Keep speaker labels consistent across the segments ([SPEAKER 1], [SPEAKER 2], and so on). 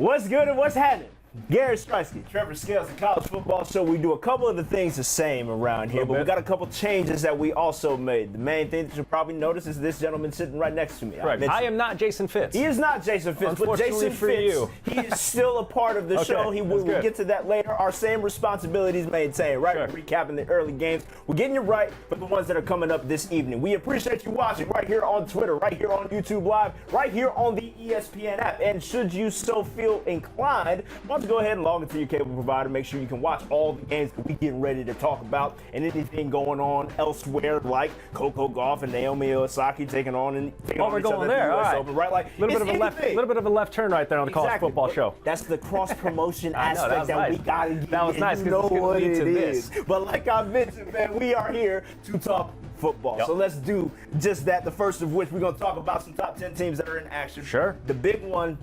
[SPEAKER 1] What's good and what's happening? Gary Striewski, Treavor Scales, the College Football Show. We do a couple of the things the same around here, but we got a couple changes that we also made. The main thing that you'll probably notice is this gentleman sitting right next to me.
[SPEAKER 2] Correct. I am not Jason Fitz.
[SPEAKER 1] He is not Jason Fitz, but Jason Fitz, he is still a part of the show. We'll get to that later. Our same responsibilities maintained, right? Sure. We're recapping the early games. We're getting you right for the ones that are coming up this evening. We appreciate you watching right here on Twitter, right here on YouTube Live, right here on the ESPN app. And should you so feel inclined, why don't you go ahead and log into your cable provider. Make sure you can watch all the games that we're getting ready to talk about and anything going on elsewhere, like Coco Gauff and Naomi Osaka taking on
[SPEAKER 2] we're going there. All right.
[SPEAKER 1] Open, right? Like
[SPEAKER 2] a little bit of a left turn right there on the College Football Show.
[SPEAKER 1] That's the cross promotion aspect that we gotta get.
[SPEAKER 2] That was nice because it's going to lead to this.
[SPEAKER 1] But like I mentioned, man, we are here to talk football. So let's do just that. The first of which we're going to talk about some top 10 teams that are in action.
[SPEAKER 2] Sure.
[SPEAKER 1] The big one,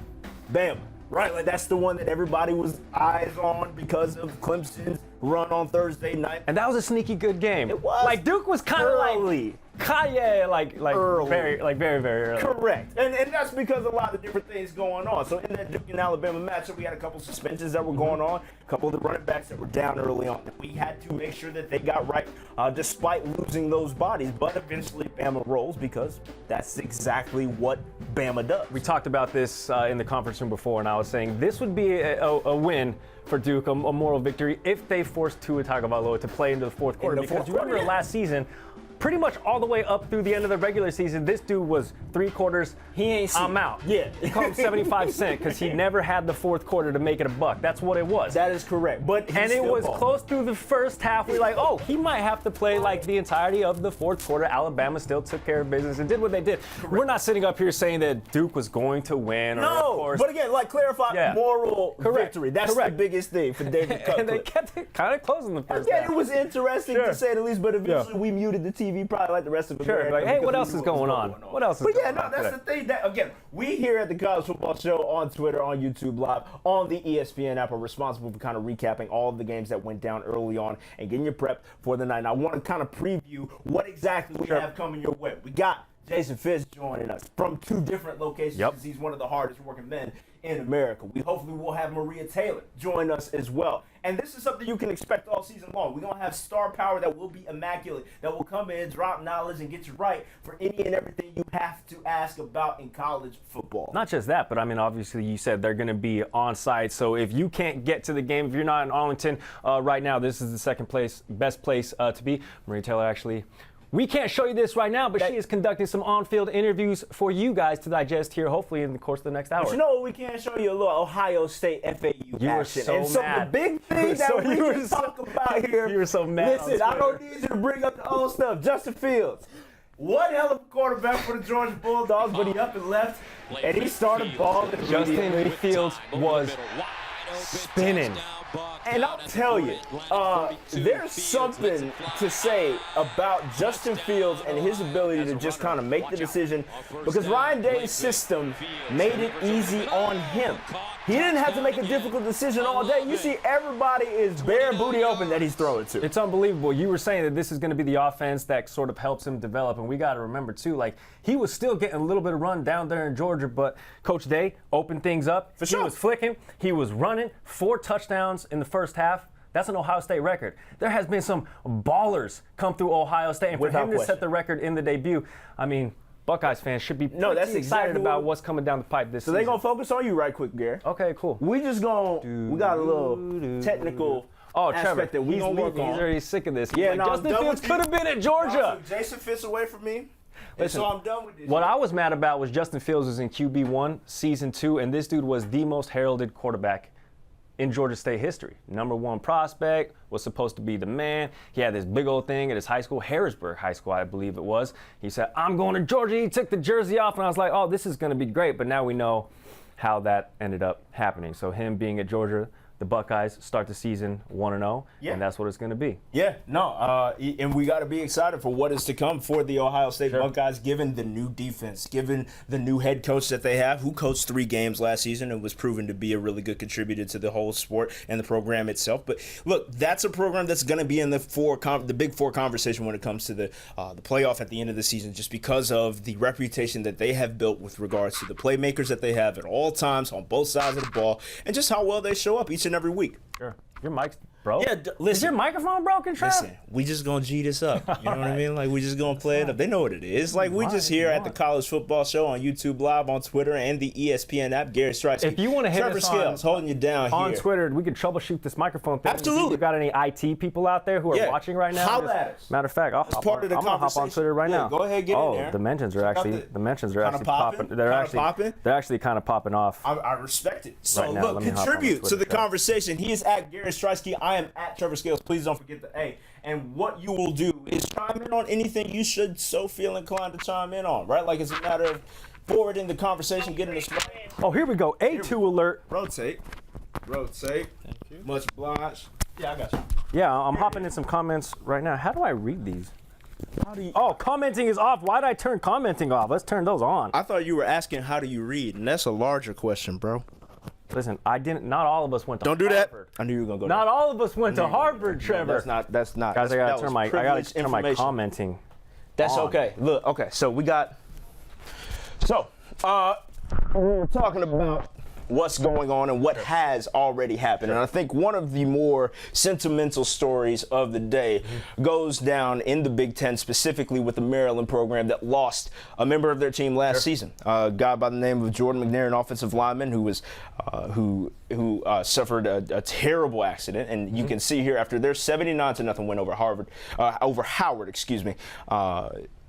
[SPEAKER 1] Bama. Right, like that's the one that everybody was eyes on because of Clemson's run on Thursday night.
[SPEAKER 2] And that was a sneaky good game.
[SPEAKER 1] It was.
[SPEAKER 2] Like Duke was kind of like Kanye, like very early.
[SPEAKER 1] Correct. And that's because a lot of different things going on. So in that Duke and Alabama matchup, we had a couple suspensions that were going on, a couple of the running backs that were down early on. And we had to make sure that they got right despite losing those bodies. But eventually Bama rolls because that's exactly what Bama does.
[SPEAKER 2] We talked about this in the conference room before, and I was saying this would be a win for Duke, a moral victory, if they forced Tua Tagovailoa to play into the fourth quarter. Because you remember last season, pretty much all the way up through the end of the regular season, this dude was 3 quarters, I'm out.
[SPEAKER 1] Yeah.
[SPEAKER 2] He called him 75 cents because he never had the fourth quarter to make it a buck. That's what it was.
[SPEAKER 1] That is correct. And
[SPEAKER 2] it was close through the first half. We're like, oh, he might have to play like the entirety of the fourth quarter. Alabama still took care of business and did what they did. Correct. We're not sitting up here saying that Duke was going to win.
[SPEAKER 1] No, but again, like clarify, moral victory. That's the biggest thing for David Cutcliffe.
[SPEAKER 2] And they kept it kind of close in the first half.
[SPEAKER 1] It was interesting to say the least, but eventually we muted the TV probably like the rest of the
[SPEAKER 2] Like, hey, what else is going on? What else is going on?
[SPEAKER 1] But yeah, that's the thing that, again, we here at the College Football Show on Twitter, on YouTube Live, on the ESPN app are responsible for kind of recapping all of the games that went down early on and getting you prepped for the night. And I want to kind of preview what exactly we have coming your way. We got Jason Fitz joining us from 2 different locations because he's one of the hardest working men in America. We hopefully will have Maria Taylor join us as well. And this is something you can expect all season long. We're going to have star power that will be immaculate, that will come in, drop knowledge, and get you right for any and everything you have to ask about in college football.
[SPEAKER 2] Not just that, but I mean, obviously you said they're going to be on site. So if you can't get to the game, if you're not in Arlington right now, this is the best place to be. Maria Taylor actually... We can't show you this right now, but she is conducting some on-field interviews for you guys to digest here, hopefully in the course of the next hour.
[SPEAKER 1] But you know what? We can't show you a little Ohio State FAU action.
[SPEAKER 2] So
[SPEAKER 1] the big thing that we can talk about here.
[SPEAKER 2] You were so mad.
[SPEAKER 1] Listen, I don't need you to bring up the old stuff. Justin Fields. One hell of a quarterback for the Georgia Bulldogs, but he up and left, and he started balling.
[SPEAKER 2] Justin Fields was spinning.
[SPEAKER 1] And I'll tell you, there's something to say about Justin Fields and his ability to just kind of make the decision because Ryan Day's system made it easy on him. He didn't have to make a difficult decision all day. You see everybody is bare booty open that he's throwing to.
[SPEAKER 2] It's unbelievable. You were saying that this is going to be the offense that sort of helps him develop, and we got to remember, too, like he was still getting a little bit of run down there in Georgia, but Coach Day opened things up.
[SPEAKER 1] For sure.
[SPEAKER 2] He was flicking. He was running. 4 touchdowns in the first half. That's an Ohio State record. There has been some ballers come through Ohio State, and for him to set the record in the debut, I mean, Buckeyes fans should be excited about what's coming down the pipe this season.
[SPEAKER 1] So they're going to focus on you right quick, Gary.
[SPEAKER 2] Okay, cool.
[SPEAKER 1] We got a little technical
[SPEAKER 2] Trevor,
[SPEAKER 1] that we're going to work on.
[SPEAKER 2] He's already sick of this.
[SPEAKER 1] Yeah,
[SPEAKER 2] Justin Fields could have been at Georgia.
[SPEAKER 1] Jason Fitz away from me.
[SPEAKER 2] Listen,
[SPEAKER 1] so I'm done with this.
[SPEAKER 2] What I was mad about was Justin Fields was in QB1, season 2, and this dude was the most heralded quarterback in Georgia State history. #1 prospect, was supposed to be the man. He had this big old thing at his high school, Harrisburg High School, I believe it was. He said, I'm going to Georgia. He took the jersey off, and I was like, oh, this is going to be great. But now we know how that ended up happening. So him being at Georgia, the Buckeyes start the season 1-0,
[SPEAKER 1] Yeah.
[SPEAKER 2] and that's what it's going to be.
[SPEAKER 1] Yeah, no, and we got to be excited for what is to come for the Ohio State Buckeyes, given the new defense, given the new head coach that they have, who coached 3 games last season and was proven to be a really good contributor to the whole sport and the program itself. But look, that's a program that's going to be in the Big Four conversation when it comes to the playoff at the end of the season, just because of the reputation that they have built with regards to the playmakers that they have at all times on both sides of the ball, and just how well they show up each and every week.
[SPEAKER 2] Sure. Your mic's broke?
[SPEAKER 1] Yeah, listen.
[SPEAKER 2] Is your microphone broken, Trev?
[SPEAKER 1] Listen, we just gonna G this up. You know what I mean? Like, we just gonna play it up. They know what it is. Like, we just here at the College Football Show on YouTube Live, on Twitter, and the ESPN app. Gary Striewski.
[SPEAKER 2] If you want to hit
[SPEAKER 1] Treavor
[SPEAKER 2] us
[SPEAKER 1] Scales holding you down
[SPEAKER 2] on
[SPEAKER 1] here.
[SPEAKER 2] Twitter, we can troubleshoot this microphone thing.
[SPEAKER 1] Absolutely.
[SPEAKER 2] If you got any IT people out there who are watching right now?
[SPEAKER 1] Holla at us.
[SPEAKER 2] Matter of fact, I'm
[SPEAKER 1] part of the
[SPEAKER 2] gonna hop on
[SPEAKER 1] conversation.
[SPEAKER 2] Twitter right now.
[SPEAKER 1] Go ahead, get in there.
[SPEAKER 2] The mentions are actually
[SPEAKER 1] popping?
[SPEAKER 2] They're
[SPEAKER 1] Kinda popping?
[SPEAKER 2] They're actually kind of popping off.
[SPEAKER 1] I respect it. So,
[SPEAKER 2] Right now,
[SPEAKER 1] look,
[SPEAKER 2] let me hop on the
[SPEAKER 1] contribute to
[SPEAKER 2] Twitter
[SPEAKER 1] the
[SPEAKER 2] trail.
[SPEAKER 1] conversation. He is at Gary Striewski. I am at Treavor Scales. Please don't forget the A. And what you will do is chime in on anything you should so feel inclined to chime in on, right? Like, it's a matter of forwarding the conversation, getting us right.
[SPEAKER 2] Oh, here we go. A2 alert.
[SPEAKER 1] Rotate. Thank you. Much obliged. Yeah, I got you.
[SPEAKER 2] Yeah, I'm hopping in some comments right now. How do I read these? Oh, commenting is off. Why did I turn commenting off? Let's turn those on.
[SPEAKER 1] I thought you were asking how do you read, and that's a larger question, bro.
[SPEAKER 2] Listen, I didn't. Not all of us went to
[SPEAKER 1] Don't do
[SPEAKER 2] Harvard.
[SPEAKER 1] that. I knew you were gonna go.
[SPEAKER 2] Not all of us went to Harvard, Trevor.
[SPEAKER 1] That's not.
[SPEAKER 2] Guys, I
[SPEAKER 1] that
[SPEAKER 2] gotta turn
[SPEAKER 1] was privileged
[SPEAKER 2] turn my
[SPEAKER 1] information.
[SPEAKER 2] commenting.
[SPEAKER 1] That's
[SPEAKER 2] on.
[SPEAKER 1] okay. Look, okay. So we got. So, we're talking about what's going on and what has already happened. And I think one of the more sentimental stories of the day goes down in the Big Ten, specifically with the Maryland program that lost a member of their team last season. A guy by the name of Jordan McNair, an offensive lineman who was who suffered a terrible accident. And you can see here after their 79-0 win over Howard, excuse me.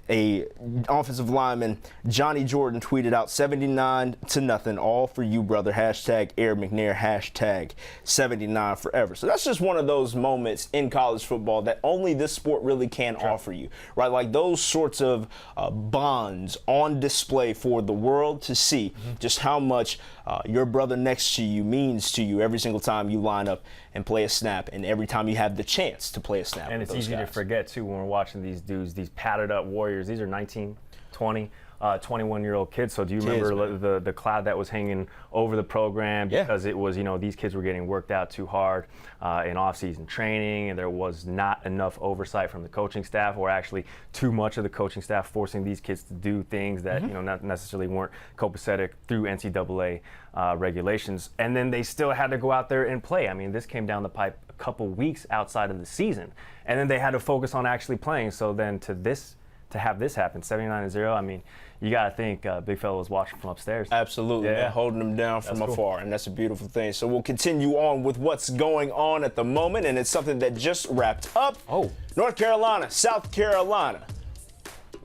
[SPEAKER 1] A offensive lineman, Johnny Jordan, tweeted out 79-0, all for you, brother. Hashtag Air McNair, hashtag 79 forever. So that's just one of those moments in college football that only this sport really can offer you, right? Like those sorts of bonds on display for the world to see just how much your brother next to you means to you every single time you line up and play a snap, and every time you have the chance to play a snap.
[SPEAKER 2] And it's easy to forget, too, when we're watching these dudes, these padded up warriors. These are 19, 20, 21-year-old kids. So do you remember the cloud that was hanging over the program because it was, these kids were getting worked out too hard in off-season training, and there was not enough oversight from the coaching staff, or actually too much of the coaching staff forcing these kids to do things that, not necessarily weren't copacetic through NCAA regulations. And then they still had to go out there and play. I mean, this came down the pipe a couple weeks outside of the season, and then they had to focus on actually playing. So then to have this happen, 79-0, I mean, you got to think big fella was watching from upstairs.
[SPEAKER 1] Absolutely, man, holding them down from afar, and that's a beautiful thing. So we'll continue on with what's going on at the moment, and it's something that just wrapped up. North Carolina, South Carolina.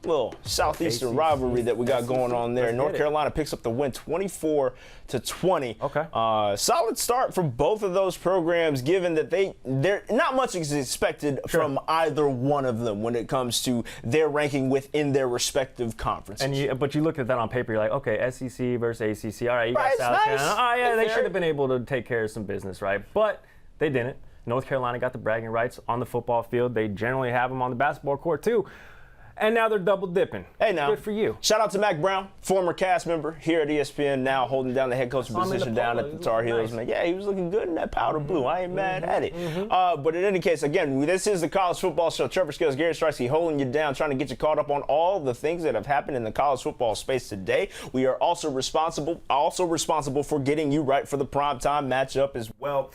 [SPEAKER 1] Little southeastern rivalry that we got going on there. North Carolina picks up the win 24-20.
[SPEAKER 2] Okay.
[SPEAKER 1] Solid start for both of those programs, given that they're not much is expected from either one of them when it comes to their ranking within their respective conferences.
[SPEAKER 2] But you look at that on paper, you're like, okay, SEC versus ACC. All right, you got South Carolina. Oh yeah, they should have been able to take care of some business, right? But they didn't. North Carolina got the bragging rights on the football field. They generally have them on the basketball court too. And now they're double dipping.
[SPEAKER 1] Hey, now.
[SPEAKER 2] Good for you.
[SPEAKER 1] Shout out to Mac Brown, former cast member here at ESPN, now holding down the head coaching position down at the Tar Heels. Man, yeah, he was looking good in that powder blue. I ain't mad at it. But in any case, again, this is the College Football Show. Treavor Scales, Gary Striewski holding you down, trying to get you caught up on all the things that have happened in the college football space today. We are also responsible for getting you right for the primetime matchup as well.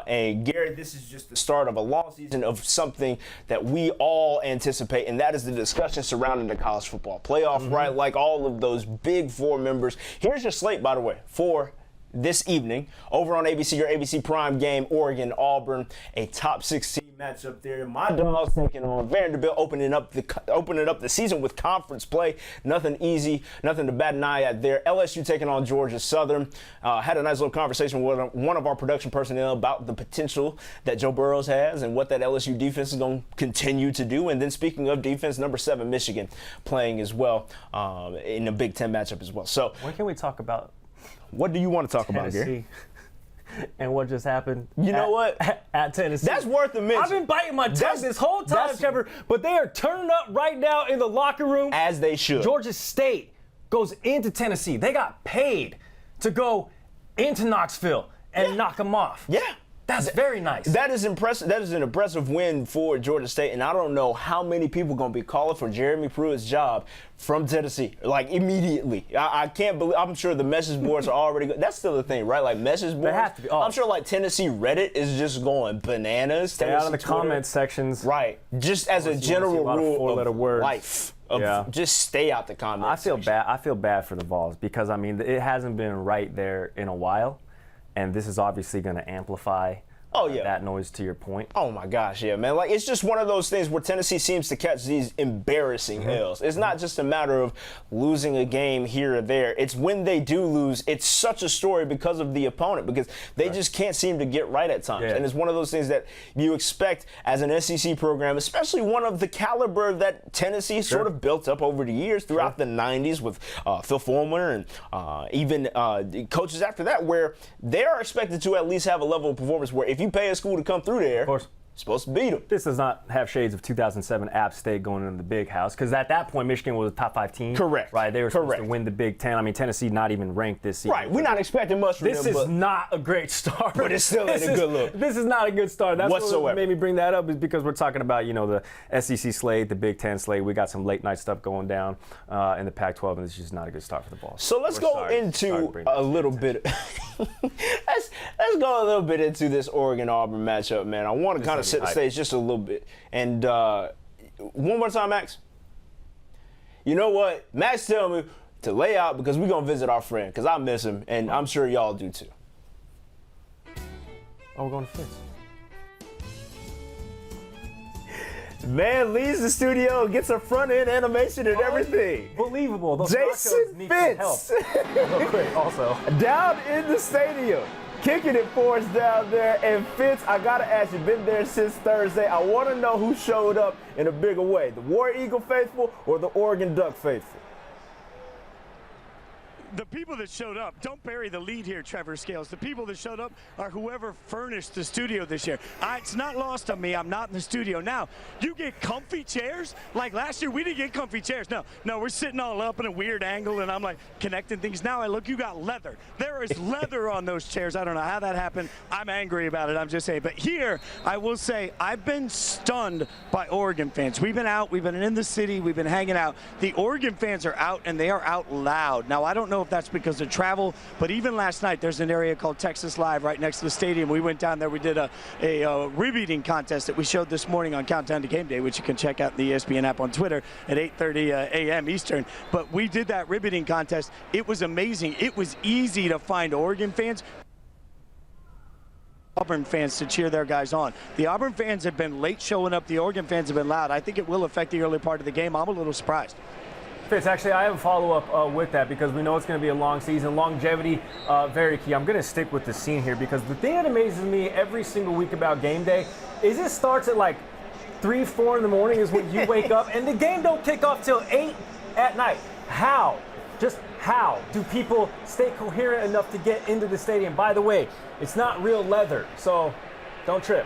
[SPEAKER 1] And Gary, this is just the start of a long season of something that we all anticipate, and that is the discussion surrounding the college football playoff, right? Like all of those Big Four members. Here's your slate, by the way, for this evening over on ABC, your ABC Prime game, Oregon-Auburn, a top 16 matchup there. My Dogs taking on Vanderbilt, opening up the season with conference play. Nothing easy, nothing to bat an eye at there. LSU taking on Georgia Southern. Had a nice little conversation with one of our production personnel about the potential that Joe Burrows has and what that LSU defense is going to continue to do. And then speaking of defense, number 7 Michigan playing as well in a Big Ten matchup as well. So
[SPEAKER 2] when can we talk about
[SPEAKER 1] what do you want to talk
[SPEAKER 2] Tennessee?
[SPEAKER 1] about, Gary?
[SPEAKER 2] and what just happened.
[SPEAKER 1] You know what?
[SPEAKER 2] At Tennessee.
[SPEAKER 1] That's worth a mention.
[SPEAKER 2] I've been biting my tongue this whole time, Trevor, but they are turning up right now in the locker room.
[SPEAKER 1] As they should.
[SPEAKER 2] Georgia State goes into Tennessee. They got paid to go into Knoxville and knock them off.
[SPEAKER 1] Yeah.
[SPEAKER 2] That's very nice.
[SPEAKER 1] That is impressive. That is an impressive win for Georgia State, and I don't know how many people are going to be calling for Jeremy Pruitt's job from Tennessee, like immediately. I can't believe. I'm sure the message boards are already. That's still the thing, right? Like message boards.
[SPEAKER 2] They have to be. Oh.
[SPEAKER 1] I'm sure like Tennessee Reddit is just going bananas.
[SPEAKER 2] Stay out of the comment sections.
[SPEAKER 1] Right. Just as a general rule of
[SPEAKER 2] words.
[SPEAKER 1] life. Just stay out the comments.
[SPEAKER 2] I feel bad for the Vols because I mean it hasn't been right there in a while. And this is obviously going to amplify that noise to your point.
[SPEAKER 1] Oh, my gosh, yeah, man. Like, it's just one of those things where Tennessee seems to catch these embarrassing L's. It's not just a matter of losing a game here or there. It's when they do lose, it's such a story because of the opponent, because they just can't seem to get right at times.
[SPEAKER 2] Yeah.
[SPEAKER 1] And it's one of those things that you expect as an SEC program, especially one of the caliber that Tennessee sort of built up over the years throughout the 90s with Phil Fulmer and even coaches after that, where they are expected to at least have a level of performance where if you pay a school to come through there,
[SPEAKER 2] of course,
[SPEAKER 1] you're supposed to beat them.
[SPEAKER 2] This does not have shades of 2007 App State going into the big house, because at that point Michigan was a top 5 team.
[SPEAKER 1] Correct.
[SPEAKER 2] Right, they were supposed to win the Big Ten. I mean, Tennessee not even ranked this season.
[SPEAKER 1] Right, we're not expecting much from them.
[SPEAKER 2] This is not a great start.
[SPEAKER 1] But it's still a good look.
[SPEAKER 2] This is not a good start. That's
[SPEAKER 1] whatsoever.
[SPEAKER 2] What made me bring that up is because we're talking about, the SEC slate, the Big Ten slate. We got some late night stuff going down in the Pac-12, and it's just not a good start for the Vols.
[SPEAKER 1] So let's go into a little bit. Let's go a little bit into this Oregon-Auburn matchup, man. I want to kind of set the stage just a little bit. And one more time, Max. You know what? Max tell me to lay out because we're going to visit our friend because I miss him, and I'm sure y'all do too.
[SPEAKER 2] Oh, we're going to Fitz.
[SPEAKER 1] Man leaves the studio, gets a front-end animation and everything.
[SPEAKER 2] Unbelievable. Those
[SPEAKER 1] Jason Fitz.
[SPEAKER 2] Real quick, also.
[SPEAKER 1] Down in the stadium. Kicking it for us down there. And Fitz, I got to ask you, been there since Thursday. I want to know who showed up in a bigger way, the War Eagle faithful or the Oregon Duck faithful?
[SPEAKER 3] The people that showed up, don't bury the lead here, Trevor Scales. The people that showed up are whoever furnished the studio this year. It's not lost on me. I'm not in the studio. Now, you get comfy chairs? Like last year, we didn't get comfy chairs. No, we're sitting all up in a weird angle, and I'm like connecting things. Now I look, you got leather. There is leather on those chairs. I don't know how that happened. I'm angry about it. I'm just saying. But here, I will say, I've been stunned by Oregon fans. We've been out. We've been in the city. We've been hanging out. The Oregon fans are out, and they are out loud. Now, I don't know if that's because of travel, but even last night there's an area called Texas Live right next to the stadium. We went down there, we did a rib eating contest that we showed this morning on Countdown to Game Day, which you can check out in the ESPN app on Twitter at 8:30 a.m. Eastern. But we did that rib eating contest. It was amazing. It was easy to find Oregon fans, Auburn fans to cheer their guys on. The Auburn fans have been late showing up. The Oregon fans have been loud. I think it will affect the early part of the game. I'm a little surprised.
[SPEAKER 2] Fitz, actually, I have a follow-up with that because we know it's going to be a long season. Longevity, very key. I'm going to stick with the scene here because the thing that amazes me every single week about game day is it starts at like 3, 4 in the morning is when you wake up, and the game don't kick off till 8 at night. How? Just how do people stay coherent enough to get into the stadium? By the way, it's not real leather, so don't trip.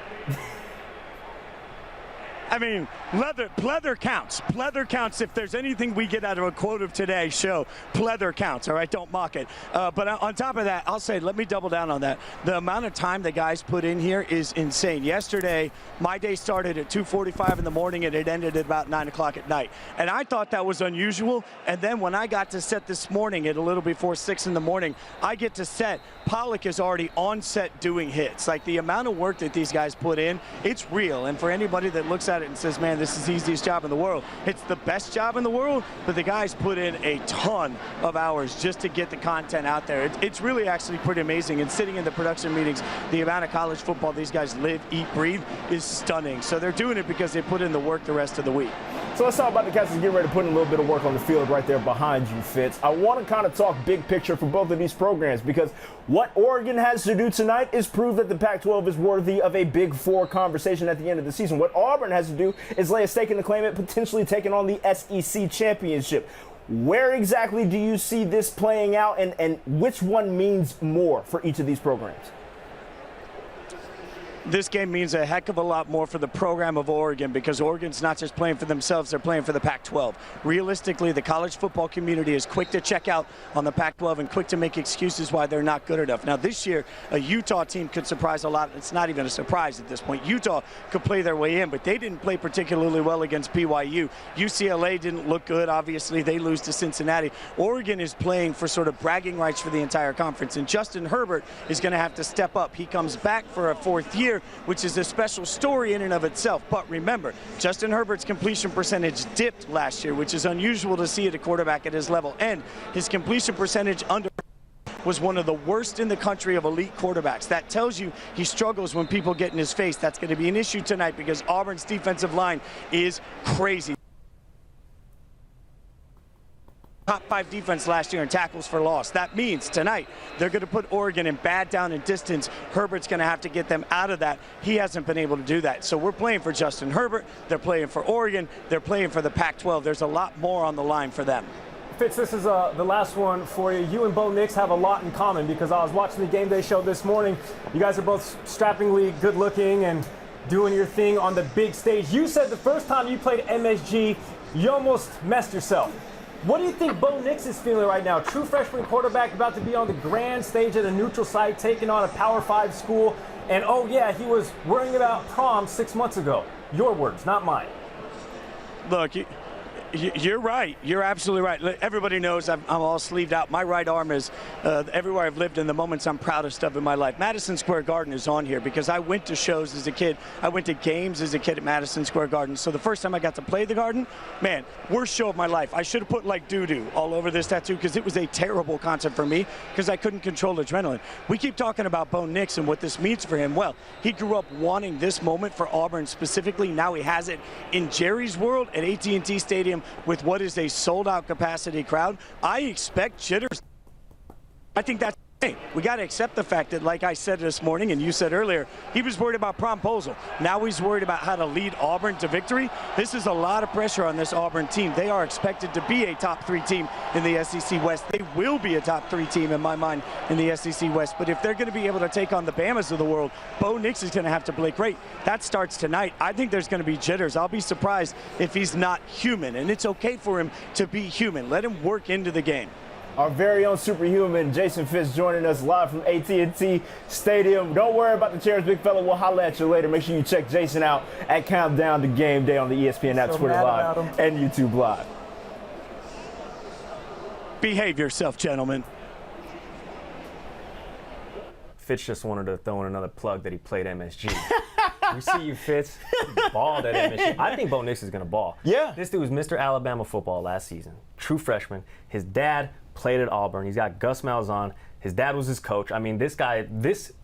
[SPEAKER 3] I mean, pleather counts. Pleather counts. If there's anything we get out of a quote of today's show, pleather counts, all right? Don't mock it. But on top of that, I'll say, let me double down on that. The amount of time the guys put in here is insane. Yesterday, my day started at 2:45 in the morning, and it ended at about 9 o'clock at night. And I thought that was unusual. And then when I got to set this morning at a little before 6 in the morning, I get to set. Pollock is already on set doing hits. Like, the amount of work that these guys put in, it's real. And for anybody that looks at it and says, man, this is the easiest job in the world, it's the best job in the world, but the guys put in a ton of hours just to get the content out there. It's really actually pretty amazing. And sitting in the production meetings, the amount of college football these guys live, eat, breathe is stunning. So they're doing it because they put in the work the rest of the week.
[SPEAKER 1] So let's talk about the Cats getting ready to put in a little bit of work on the field right there behind you, Fitz. I want to kind of talk big picture for both of these programs because what Oregon has to do tonight is prove that the Pac-12 is worthy of a Big Four conversation at the end of the season. What Auburn has to do is lay a stake in the claim at potentially taking on the SEC championship. Where exactly do you see this playing out, and which one means more for each of these programs?
[SPEAKER 3] This game means a heck of a lot more for the program of Oregon, because Oregon's not just playing for themselves, they're playing for the Pac-12. Realistically, the college football community is quick to check out on the Pac-12 and quick to make excuses why they're not good enough. Now, this year, a Utah team could surprise a lot. It's not even a surprise at this point. Utah could play their way in, but they didn't play particularly well against BYU. UCLA didn't look good. Obviously, they lose to Cincinnati. Oregon is playing for sort of bragging rights for the entire conference, and Justin Herbert is going to have to step up. He comes back for a 4th year, which is a special story in and of itself. But remember, Justin Herbert's completion percentage dipped last year, which is unusual to see at a quarterback at his level, and his completion percentage under was one of the worst in the country of elite quarterbacks. That tells you he struggles when people get in his face. That's going to be an issue tonight, because Auburn's defensive line is crazy. Top 5 defense last year in tackles for loss. That means tonight they're going to put Oregon in bad down and distance. Herbert's going to have to get them out of that. He hasn't been able to do that. So we're playing for Justin Herbert. They're playing for Oregon. They're playing for the Pac-12. There's a lot more on the line for them.
[SPEAKER 4] Fitz, this is the last one for you. You and Bo Nix have a lot in common, because I was watching the game day show this morning. You guys are both strappingly good looking and doing your thing on the big stage. You said the first time you played MSG, you almost messed yourself. What do you think Bo Nix is feeling right now? True freshman quarterback, about to be on the grand stage at a neutral site, taking on a Power 5 school. And oh yeah, he was worrying about prom 6 months ago. Your words, not mine.
[SPEAKER 3] Look, you're right. You're absolutely right. Everybody knows I'm all sleeved out. My right arm is everywhere I've lived in the moments I'm proudest of in my life. Madison Square Garden is on here because I went to shows as a kid. I went to games as a kid at Madison Square Garden. So the first time I got to play the Garden, man, worst show of my life. I should have put like doo-doo all over this tattoo, because it was a terrible concert for me, because I couldn't control adrenaline. We keep talking about Bo Nix and what this means for him. Well, he grew up wanting this moment for Auburn specifically. Now he has it in Jerry's world at AT&T Stadium with what is a sold-out capacity crowd. I expect jitters. I think that's the thing. We got to accept the fact that, like I said this morning and you said earlier, he was worried about promposal. Now he's worried about how to lead Auburn to victory. This is a lot of pressure on this Auburn team. They are expected to be a top 3 team in the SEC West. They will be a top 3 team in my mind in the SEC West. But if they're going to be able to take on the Bamas of the world, Bo Nix is going to have to play great. That starts tonight. I think there's going to be jitters. I'll be surprised if he's not human. And it's okay for him to be human. Let him work into the game.
[SPEAKER 1] Our very own superhuman Jason Fitz joining us live from AT&T Stadium. Don't worry about the chairs, big fella. We'll holler at you later. Make sure you check Jason out at Countdown to Game Day on the ESPN app, Twitter Live, and YouTube Live.
[SPEAKER 3] Behave yourself, gentlemen.
[SPEAKER 2] Fitz just wanted to throw in another plug that he played MSG. We see you, Fitz. He balled at MSG. I think Bo Nix is going to ball.
[SPEAKER 1] Yeah.
[SPEAKER 2] This dude was Mr. Alabama football last season. True freshman. His dad played at Auburn. He's got Gus Malzahn. His dad was his coach. I mean, this guy,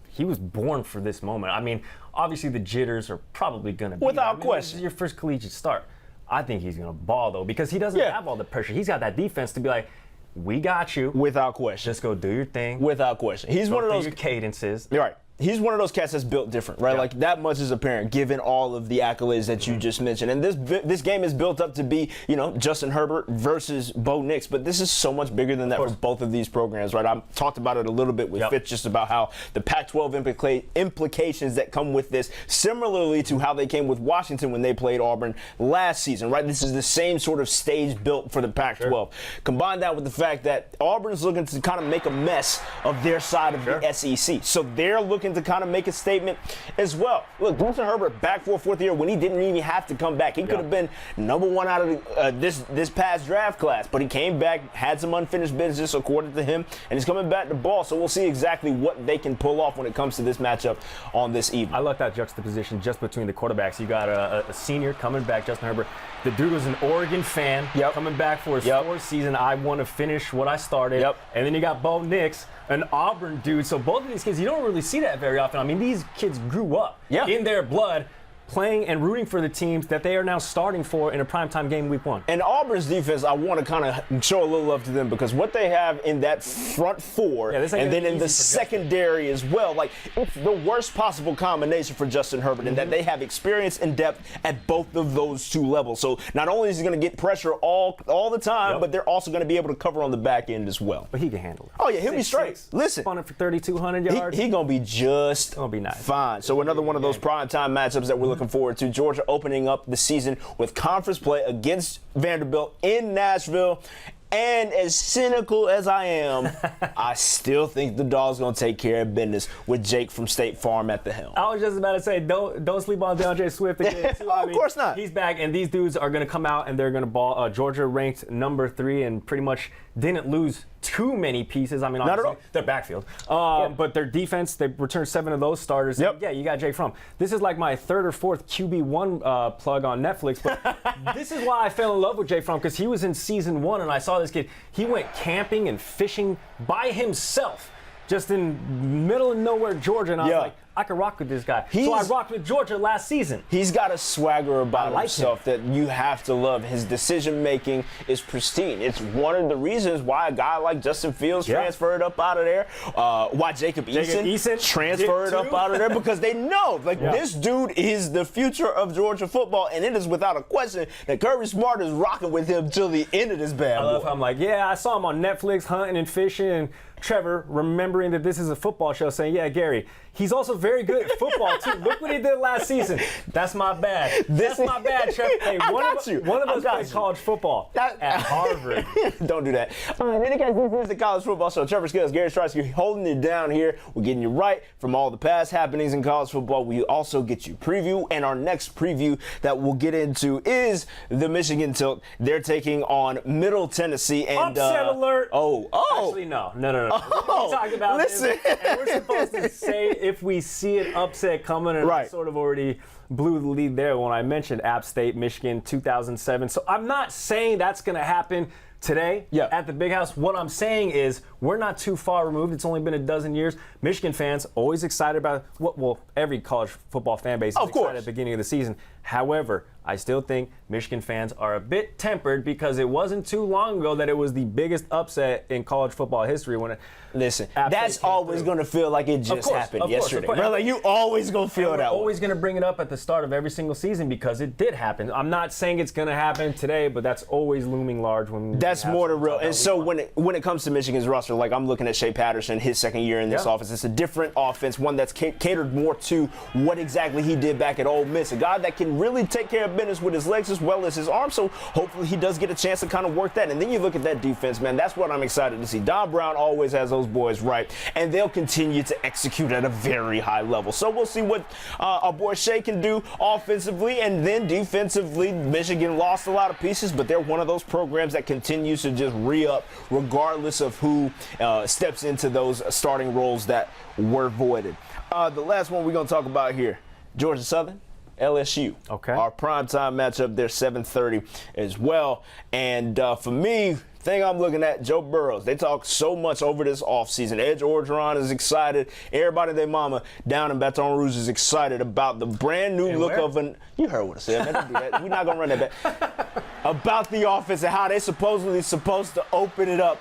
[SPEAKER 2] he was born for this moment. I mean, obviously the jitters are probably going to be.
[SPEAKER 1] Without question.
[SPEAKER 2] This is your first collegiate start. I think he's going to ball, though, because he doesn't have all the pressure. He's got that defense to be like, we got you.
[SPEAKER 1] Without question.
[SPEAKER 2] Just go do your thing.
[SPEAKER 1] Without question. He's one of those.
[SPEAKER 2] Your cadences.
[SPEAKER 1] You're right. He's one of those cats that's built different, right?
[SPEAKER 2] Yeah.
[SPEAKER 1] Like, that much is apparent given all of the accolades that you just mentioned. And this game is built up to be, Justin Herbert versus Bo Nix. But this is so much bigger than that for both of these programs, right? I talked about it a little bit with Fitz, just about how the Pac-12 implications that come with this, similarly to how they came with Washington when they played Auburn last season, right? This is the same sort of stage built for the Pac-12. Sure. Combine that with the fact that Auburn's looking to kind of make a mess of their side of the SEC. So they're looking to kind of make a statement as well. Look, Justin Herbert back for a 4th year when he didn't even have to come back. He could have been #1 out of this past draft class, but he came back, had some unfinished business according to him, and he's coming back to ball. So we'll see exactly what they can pull off when it comes to this matchup on this evening.
[SPEAKER 2] I like that juxtaposition just between the quarterbacks. You got a senior coming back, Justin Herbert. The dude was an Oregon fan coming back for his 4th season. I want to finish what I started. And then you got Bo Nix, an Auburn dude. So both of these kids, you don't really see that very often. I mean, these kids grew up in their blood playing and rooting for the teams that they are now starting for in a primetime game week 1.
[SPEAKER 1] And Auburn's defense, I want to kind of show a little love to them because what they have in that front four and then in the secondary as well, like it's the worst possible combination for Justin Herbert in that they have experience and depth at both of those two levels. So not only is he going to get pressure all the time, but they're also going to be able to cover on the back end as well.
[SPEAKER 2] But he can handle it.
[SPEAKER 1] Oh, yeah, he'll be straight. Listen.
[SPEAKER 2] Spun it for 3,200 yards.
[SPEAKER 1] He's going to be just fine. So another one of those primetime matchups that we're looking forward to. Georgia opening up the season with conference play against Vanderbilt in Nashville. And as cynical as I am, I still think the Dogs going to take care of business with Jake from State Farm at the helm.
[SPEAKER 2] I was just about to say, don't sleep on DeAndre Swift again. Too.
[SPEAKER 1] Of course not.
[SPEAKER 2] He's back, and these dudes are going to come out and they're going to ball. Georgia ranked number 3 and pretty much didn't lose too many pieces. I mean,
[SPEAKER 1] not at all.
[SPEAKER 2] Their backfield. But their defense, they returned 7 of those starters.
[SPEAKER 1] Yep.
[SPEAKER 2] Yeah, you got Jake Fromm. This is like my 3rd or 4th QB1 plug on Netflix. But this is why I fell in love with Jake Fromm, because he was in season 1, and I saw this kid. He went camping and fishing by himself, just in middle of nowhere, Georgia. And I was like, I could rock with this guy. So I rocked with Georgia last season.
[SPEAKER 1] He's got a swagger about himself that you have to love. His decision-making is pristine. It's one of the reasons why a guy like Justin Fields transferred up out of there, why Jacob Eason transferred up out of there, because they know, this dude is the future of Georgia football, and it is without a question that Kirby Smart is rocking with him till the end of this bad boy.
[SPEAKER 2] I love how I'm like, I saw him on Netflix hunting and fishing, and Treavor, remembering that this is a football show, saying, Gary, he's also very good at football, too. Look what he did last season. That's my bad. That's my bad, Treavor. Hey, one of us played college football at Harvard.
[SPEAKER 1] Don't do that. In any case, this is the college football show. Treavor Scales, Gary Striewski, holding it down here. We're getting you right from all the past happenings in college football. We also get you preview, and our next preview that we'll get into is the Michigan Tilt. They're taking on Middle Tennessee. And,
[SPEAKER 2] upset alert. Actually, no. We talk about
[SPEAKER 1] listen.
[SPEAKER 2] this, and we're supposed to say if we see an upset coming, and I sort of already blew the lead there when I mentioned App State, Michigan, 2007. So I'm not saying that's going to happen today at the Big House. What I'm saying is we're not too far removed. It's only been a dozen years. Michigan fans always excited about every college football fan base is excited at the beginning of the season. However, I still think Michigan fans are a bit tempered because it wasn't too long ago that it was the biggest upset in college football history when
[SPEAKER 1] that's always going to feel like it just happened yesterday. Bro, you always going to feel that way.
[SPEAKER 2] We're always going to bring it up at the start of every single season because it did happen. I'm not saying it's going to happen today, but that's always looming large when
[SPEAKER 1] that's more than real. And so when it comes to Michigan's roster, like I'm looking at Shea Patterson, his second year in this offense. It's a different offense, one that's catered more to what exactly he did back at Ole Miss. A guy that can really take care of business with his legs as well as his arms. So hopefully he does get a chance to kind of work that. And then you look at that defense, man. That's what I'm excited to see. Don Brown always has those boys right, and they'll continue to execute at a very high level. So we'll see what our boy Shea can do offensively, and then defensively. Michigan lost a lot of pieces, but they're one of those programs that continues to just re-up regardless of who steps into those starting roles that were voided. The last one we're going to talk about here, Georgia Southern, LSU.
[SPEAKER 2] Okay.
[SPEAKER 1] Our primetime matchup, they're 7:30 as well. And for me, thing I'm looking at, Joe Burrows. They talk so much over this offseason. Edge Orgeron is excited. Everybody and their mama down in Baton Rouge is excited about the brand new look of an. You heard what I said, man. Don't do that. We're not going to run that back. About the offense and how they supposedly supposed to open it up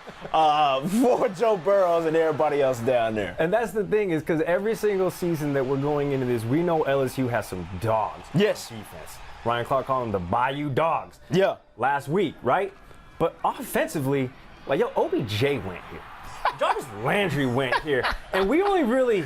[SPEAKER 1] for Joe Burrows and everybody else down there.
[SPEAKER 2] And that's the thing, is because every single season that we're going into this, we know LSU has some dogs.
[SPEAKER 1] Yes.
[SPEAKER 2] Defense. Ryan Clark called them the Bayou Dogs.
[SPEAKER 1] Yeah.
[SPEAKER 2] Last week, right? But offensively, OBJ went here. Jarvis Landry went here. And we only really,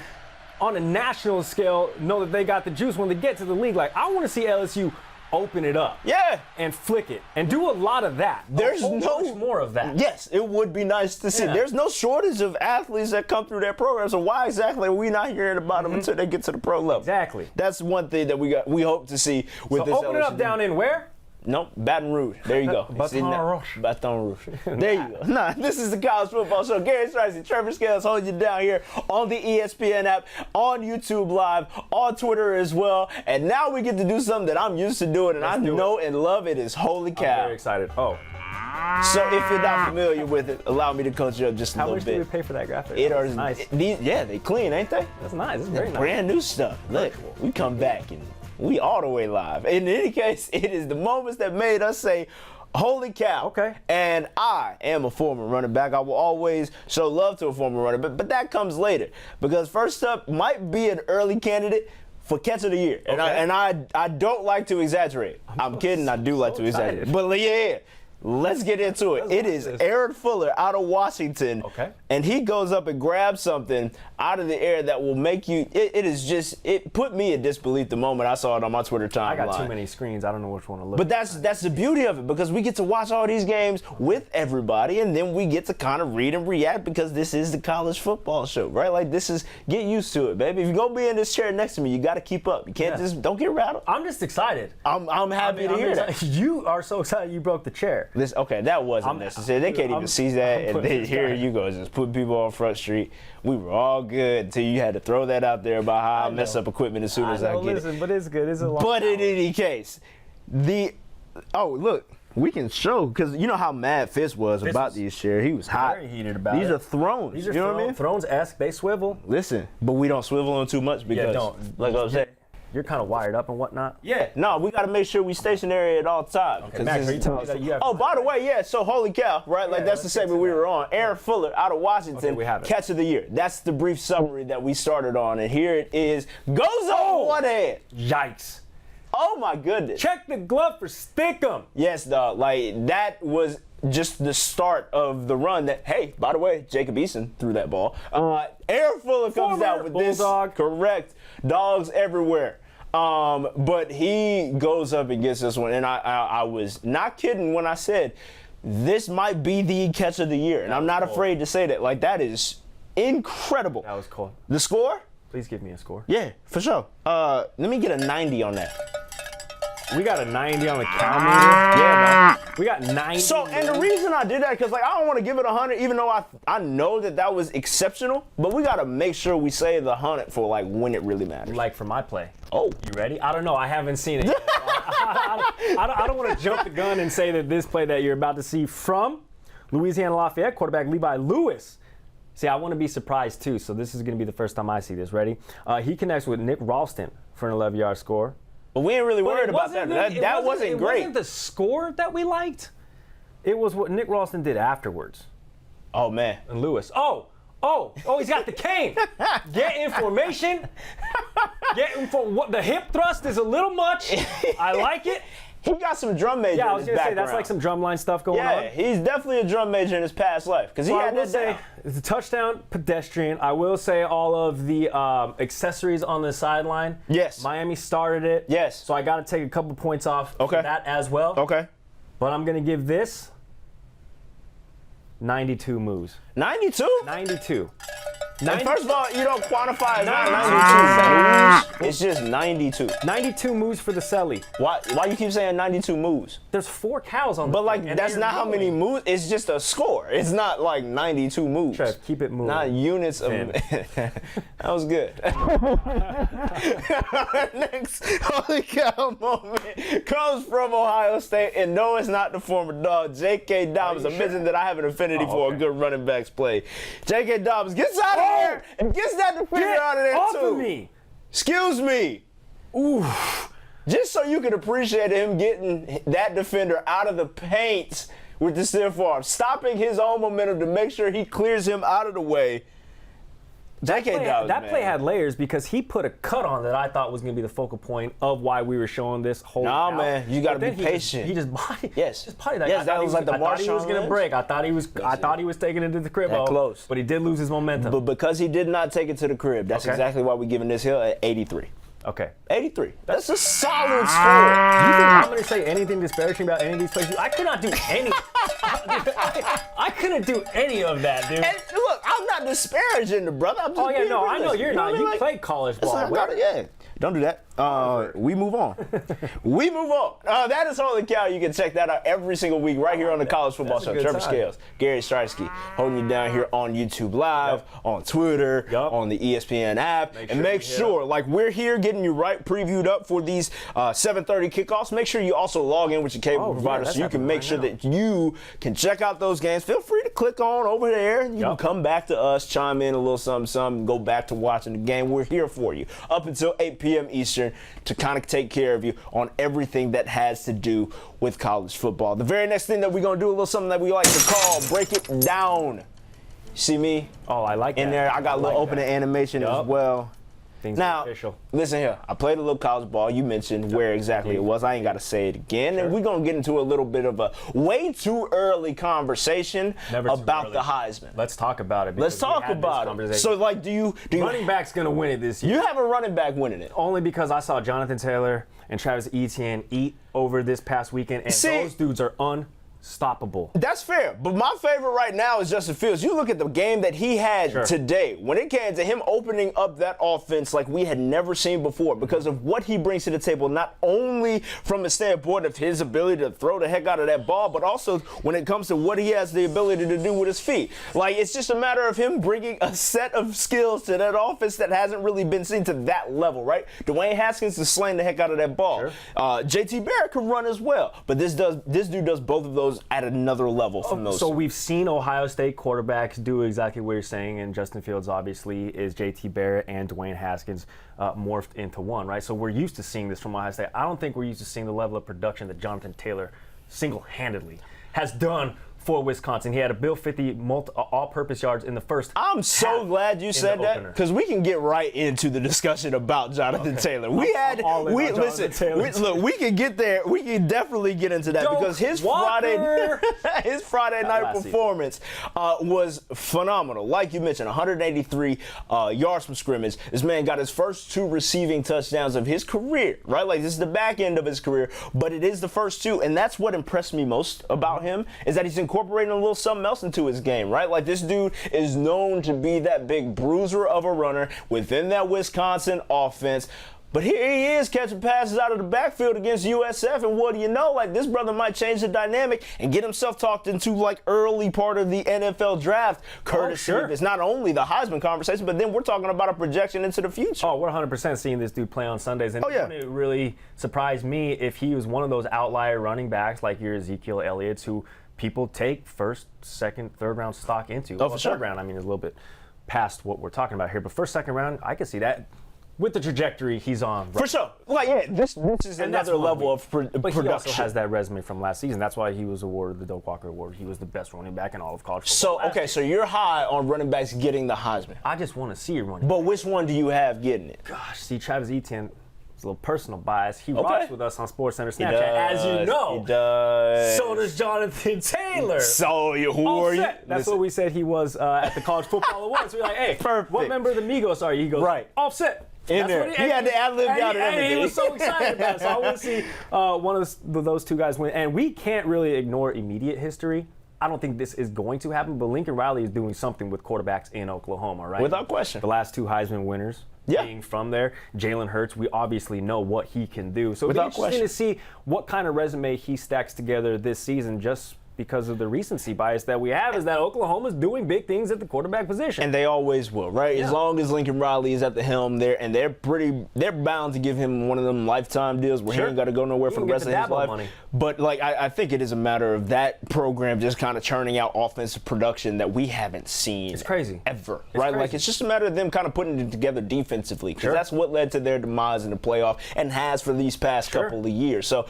[SPEAKER 2] on a national scale, know that they got the juice when they get to the league. I want to see LSU open it up.
[SPEAKER 1] Yeah.
[SPEAKER 2] And flick it. And do a lot of that.
[SPEAKER 1] There's
[SPEAKER 2] much more of that.
[SPEAKER 1] Yes, it would be nice to see. There's no shortage of athletes that come through that program. So why exactly are we not hearing about them until they get to the pro level?
[SPEAKER 2] Exactly.
[SPEAKER 1] That's one thing that we hope to see with this
[SPEAKER 2] open it up down in where?
[SPEAKER 1] Nope, Baton Rouge. There you go.
[SPEAKER 2] Baton Rouge.
[SPEAKER 1] Baton Rouge. There you go. Nah, this is the college football show. Gary Striewski, Treavor Scales holding you down here on the ESPN app, on YouTube Live, on Twitter as well. And now we get to do something that I'm used to doing, and I know and love it. Is holy cow.
[SPEAKER 2] I'm very excited. Oh.
[SPEAKER 1] So if you're not familiar with it, allow me to coach you up just a little bit.
[SPEAKER 2] How much do we pay for that graphic?
[SPEAKER 1] That's
[SPEAKER 2] nice.
[SPEAKER 1] They clean, ain't they?
[SPEAKER 2] That's nice. It's very nice.
[SPEAKER 1] Brand new stuff. Look, we come back and We all the way live. In any case, it is the moments that made us say, holy cow.
[SPEAKER 4] Okay.
[SPEAKER 1] And I am a former running back. I will always show love to a former running back, but that comes later. Because first up might be an early candidate for catch of the year. And, I don't like to exaggerate. I'm kidding. I do like to exaggerate. But yeah. Let's get into it. It is Aaron Fuller out of Washington.
[SPEAKER 4] Okay.
[SPEAKER 1] And he goes up and grabs something out of the air that will make you, it put me in disbelief the moment I saw it on my Twitter timeline.
[SPEAKER 4] I got too many screens. I don't know which one to look
[SPEAKER 1] But that's the beauty of it, because we get to watch all these games with everybody, and then we get to kind of read and react, because this is the college football show, right? Like, this is, get used to it, baby. If you're going to be in this chair next to me, you got to keep up. You can't don't get rattled.
[SPEAKER 4] I'm just excited.
[SPEAKER 1] I'm happy to hear that.
[SPEAKER 4] You are so excited you broke the chair.
[SPEAKER 1] That wasn't necessary. They can't even see that, and then here you go, just putting people on Front Street. We were all good until you had to throw that out there about how I mess up equipment as soon as I get it.
[SPEAKER 4] But it's good. It's a long
[SPEAKER 1] But in any case, look, we can show, because you know how mad Fitz was about these chairs. He was hot.
[SPEAKER 4] Very heated about it.
[SPEAKER 1] These are thrones.
[SPEAKER 4] These are
[SPEAKER 1] you know what I mean?
[SPEAKER 4] Thrones-esque. They swivel.
[SPEAKER 1] Listen, but we don't swivel on too much because, like I was saying.
[SPEAKER 4] You're kind of wired up and whatnot.
[SPEAKER 1] Yeah, no, we got to make sure we stationary at all times.
[SPEAKER 4] Okay, Max, are you telling me that you have?
[SPEAKER 1] Oh, by the way, yeah. So holy cow, right? Like that's the segment we were on. Aaron Fuller out of Washington,
[SPEAKER 4] we have it.
[SPEAKER 1] Catch of the year. That's the brief summary that we started on, and here it is. Goes on one hand.
[SPEAKER 4] Yikes!
[SPEAKER 1] Oh my goodness.
[SPEAKER 4] Check the glove for Stickum.
[SPEAKER 1] Yes, dog. Like that was just the start of the run. That hey, by the way, Jacob Eason threw that ball. Aaron Fuller comes out with
[SPEAKER 4] Bulldog.
[SPEAKER 1] this. Correct. Dogs everywhere. But he goes up and gets this one, and I was not kidding when I said this might be the catch of the year, and I'm not afraid to say that. Like, that is incredible.
[SPEAKER 4] That was cool.
[SPEAKER 1] The score?
[SPEAKER 4] Please give me a score.
[SPEAKER 1] Yeah, for sure. Let me get a 90 on that.
[SPEAKER 4] We got a 90 on the cow meter.
[SPEAKER 1] Yeah, man.
[SPEAKER 4] We got 90.
[SPEAKER 1] So, and the reason I did that, because like I don't want to give it 100, even though I know that was exceptional, but we got to make sure we save the 100 for like when it really matters.
[SPEAKER 4] Like for my play.
[SPEAKER 1] Oh.
[SPEAKER 4] You ready? I don't know. I haven't seen it yet. I don't want to jump the gun and say that this play that you're about to see from Louisiana Lafayette quarterback Levi Lewis. See, I want to be surprised too, so this is going to be the first time I see this. Ready? He connects with Nick Ralston for an 11-yard score.
[SPEAKER 1] But we ain't really worried about that. That wasn't great.
[SPEAKER 4] It wasn't the score that we liked. It was what Nick Ralston did afterwards.
[SPEAKER 1] Oh, man.
[SPEAKER 4] And Lewis. Oh, he's got the cane. Get information. What the hip thrust is a little much. I like it.
[SPEAKER 1] He got some drum major in his background.
[SPEAKER 4] Yeah, I was going to say, that's like some drumline stuff going on.
[SPEAKER 1] Yeah, he's definitely a drum major in his past life. Because he had this down.
[SPEAKER 4] It's a touchdown pedestrian. I will say all of the accessories on the sideline.
[SPEAKER 1] Yes.
[SPEAKER 4] Miami started it.
[SPEAKER 1] Yes.
[SPEAKER 4] So I got to take a couple points off for that as well.
[SPEAKER 1] Okay.
[SPEAKER 4] But I'm going to give this 92 moves.
[SPEAKER 1] 92?
[SPEAKER 4] 92.
[SPEAKER 1] And first of all, you don't quantify as not 92 moves. It's just 92.
[SPEAKER 4] 92 moves for the Selly.
[SPEAKER 1] Why you keep saying 92 moves?
[SPEAKER 4] There's 4 cows on the
[SPEAKER 1] But like
[SPEAKER 4] thing,
[SPEAKER 1] that's not how many moves. It's just a score. It's not like 92 moves.
[SPEAKER 4] Trev, keep it moving.
[SPEAKER 1] Not units of. That was good. Next holy cow moment comes from Ohio State, and no, it's not the former dog J.K. Dobbins. I mentioned that I have an affinity for a good running backs play. J.K. Dobbins gets out of there and gets that defender out of there
[SPEAKER 4] off
[SPEAKER 1] too.
[SPEAKER 4] Of me.
[SPEAKER 1] Excuse me. Ooh. Just so you can appreciate him getting that defender out of the paint with the stiff arm, stopping his own momentum to make sure he clears him out of the way.
[SPEAKER 4] That play had layers because he put a cut on that I thought was going to be the focal point of why we were showing this whole.
[SPEAKER 1] Nah, man, you got to be patient.
[SPEAKER 4] He just bodied.
[SPEAKER 1] Yes.
[SPEAKER 4] Just bodied that.
[SPEAKER 1] Yes, that was like the Marshawn.
[SPEAKER 4] I thought he was going to break. I thought he was taking it to the crib.
[SPEAKER 1] That close.
[SPEAKER 4] But he did lose his momentum.
[SPEAKER 1] But because he did not take it to the crib, that's exactly why we're giving this hill at 83.
[SPEAKER 4] Okay.
[SPEAKER 1] 83. That's a solid score.
[SPEAKER 4] Do you think I'm going to say anything disparaging about any of these plays? I could not do any. I couldn't do any of that, dude.
[SPEAKER 1] And look, I'm not disparaging the brother. I'm just
[SPEAKER 4] I know you're not. You played college ball.
[SPEAKER 1] Don't do that. We move on. We move on. That is Holy Cow. You can check that out every single week right here on the College Football Show. Treavor Scales, Gary Striewski, holding you down here on YouTube Live, on Twitter, on the ESPN app. Make sure, like we're here getting you right previewed up for these 7:30 kickoffs. Make sure you also log in with your cable provider so you can make sure that you can check out those games. Feel free to click on over there. You can come back to us, chime in a little something, go back to watching the game. We're here for you up until 8 p.m. Eastern to kind of take care of you on everything that has to do with college football. The very next thing that we're going to do, a little something that we like to call Break It Down. See me?
[SPEAKER 2] Oh, I like that.
[SPEAKER 1] In there, I got a little opening animation as well.
[SPEAKER 2] Things
[SPEAKER 1] now,
[SPEAKER 2] official.
[SPEAKER 1] Listen here. I played a little college ball. You mentioned where exactly it was. I ain't got to say it again. And we're going to get into a little bit of a way too early conversation about the Heisman.
[SPEAKER 2] Let's talk about it.
[SPEAKER 1] Let's talk about it. So, like, do you
[SPEAKER 2] running back's going to win it this year?
[SPEAKER 1] You have a running back winning it.
[SPEAKER 2] Only because I saw Jonathan Taylor and Travis Etienne eat over this past weekend, and those dudes are unstoppable.
[SPEAKER 1] That's fair. But my favorite right now is Justin Fields. You look at the game that he had today. When it came to him opening up that offense like we had never seen before because of what he brings to the table, not only from a standpoint of his ability to throw the heck out of that ball, but also when it comes to what he has the ability to do with his feet. Like, it's just a matter of him bringing a set of skills to that offense that hasn't really been seen to that level, right? Dwayne Haskins is slaying the heck out of that ball. JT Barrett can run as well. But this dude does both of those at another level from those.
[SPEAKER 2] So we've seen Ohio State quarterbacks do exactly what you're saying, and Justin Fields obviously is JT Barrett and Dwayne Haskins morphed into one, right? So we're used to seeing this from Ohio State. I don't think we're used to seeing the level of production that Jonathan Taylor single-handedly has done for Wisconsin. He had a Bill 50 all-purpose yards in the first
[SPEAKER 1] I'm so glad you said that because we can get right into the discussion about Jonathan Taylor. We can get there. We can definitely get into that because his Friday night performance was phenomenal. Like you mentioned, 183 yards from scrimmage. This man got his first 2 receiving touchdowns of his career, right? Like, this is the back end of his career, but it is the first 2, and that's what impressed me most about him is that he's incorporating a little something else into his game, right? Like, this dude is known to be that big bruiser of a runner within that Wisconsin offense. But here he is catching passes out of the backfield against USF, and what do you know? Like, this brother might change the dynamic and get himself talked into, like, early part of the NFL draft, courtesy of it's not only the Heisman conversation, but then we're talking about a projection into the future.
[SPEAKER 2] Oh, we're 100% seeing this dude play on Sundays, and it wouldn't really surprise me if he was one of those outlier running backs like your Ezekiel Elliott's who people take first, second, third round stock into.
[SPEAKER 1] For sure.
[SPEAKER 2] Third round, I mean, is a little bit past what we're talking about here. But first, second round, I can see that with the trajectory he's on. Right?
[SPEAKER 1] For sure. Like, this is another level of production.
[SPEAKER 2] But he also has that resume from last season. That's why he was awarded the Doak Walker Award. He was the best running back in all of college football.
[SPEAKER 1] So you're high on running backs getting the Heisman.
[SPEAKER 2] I just want to see a running
[SPEAKER 1] But which one do you have getting it?
[SPEAKER 2] Gosh, see, Travis Etienne. It's a little personal bias. He rocks with us on SportsCenter Snapchat, as you know.
[SPEAKER 1] He does.
[SPEAKER 2] So does Jonathan Taylor.
[SPEAKER 1] So who are you?
[SPEAKER 2] That's what we said he was at the College Football Awards. We're like, hey, what member of the Migos are you? He goes, Offset.
[SPEAKER 1] In there. He had to ad-lib out and everything.
[SPEAKER 2] He was so excited about it. So I want to see one of those two guys win. And we can't really ignore immediate history. I don't think this is going to happen, but Lincoln Riley is doing something with quarterbacks in Oklahoma, right?
[SPEAKER 1] Without question.
[SPEAKER 2] The last 2 Heisman winners being from there. Jalen Hurts, we obviously know what he can do. So it'll be interesting to see what kind of resume he stacks together this season just because of the recency bias that we have is that Oklahoma's doing big things at the quarterback position.
[SPEAKER 1] And they always will, right? As long as Lincoln Riley is at the helm there, and they're bound to give him one of them lifetime deals where he ain't got to go nowhere for the rest of his life.
[SPEAKER 2] Money.
[SPEAKER 1] But, like, I think it is a matter of that program just kind of churning out offensive production that we haven't seen.
[SPEAKER 2] It's crazy.
[SPEAKER 1] Ever, right? Like, it's just a matter of them kind of putting it together defensively because that's what led to their demise in the playoff and has for these past couple of years. So,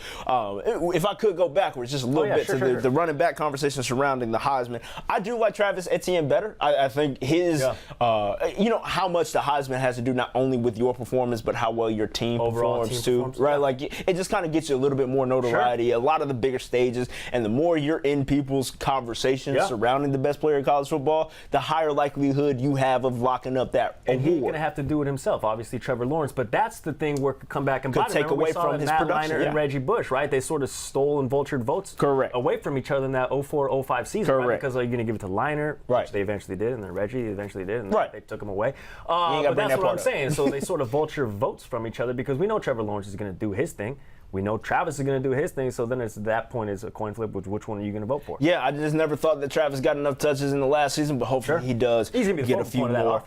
[SPEAKER 1] if I could go backwards just a little bit to the running back conversation surrounding the Heisman, I do like Travis Etienne better. I think his, how much the Heisman has to do not only with your performance, but how well your team performs too, right? Like, it just kind of gets you a little bit more notoriety, a lot of the bigger stages, and the more you're in people's conversations surrounding the best player in college football, the higher likelihood you have of locking up that award.
[SPEAKER 2] And he's going to have to do it himself, obviously, Trevor Lawrence, but that's the thing where it could come back and
[SPEAKER 1] could take away from his production.
[SPEAKER 2] And Reggie Bush, right? They sort of stole and vultured votes away from each other in that 04-05 season, right? Because you're going to give it to Liner, which they eventually did, and then Reggie eventually did, and they took him away. But that's what I'm saying. So they sort of vulture votes from each other because we know Trevor Lawrence is going to do his thing. We know Travis is going to do his thing, so then at that point it's a coin flip. Which one are you going to vote for?
[SPEAKER 1] Yeah, I just never thought that Travis got enough touches in the last season, but hopefully he does get a few more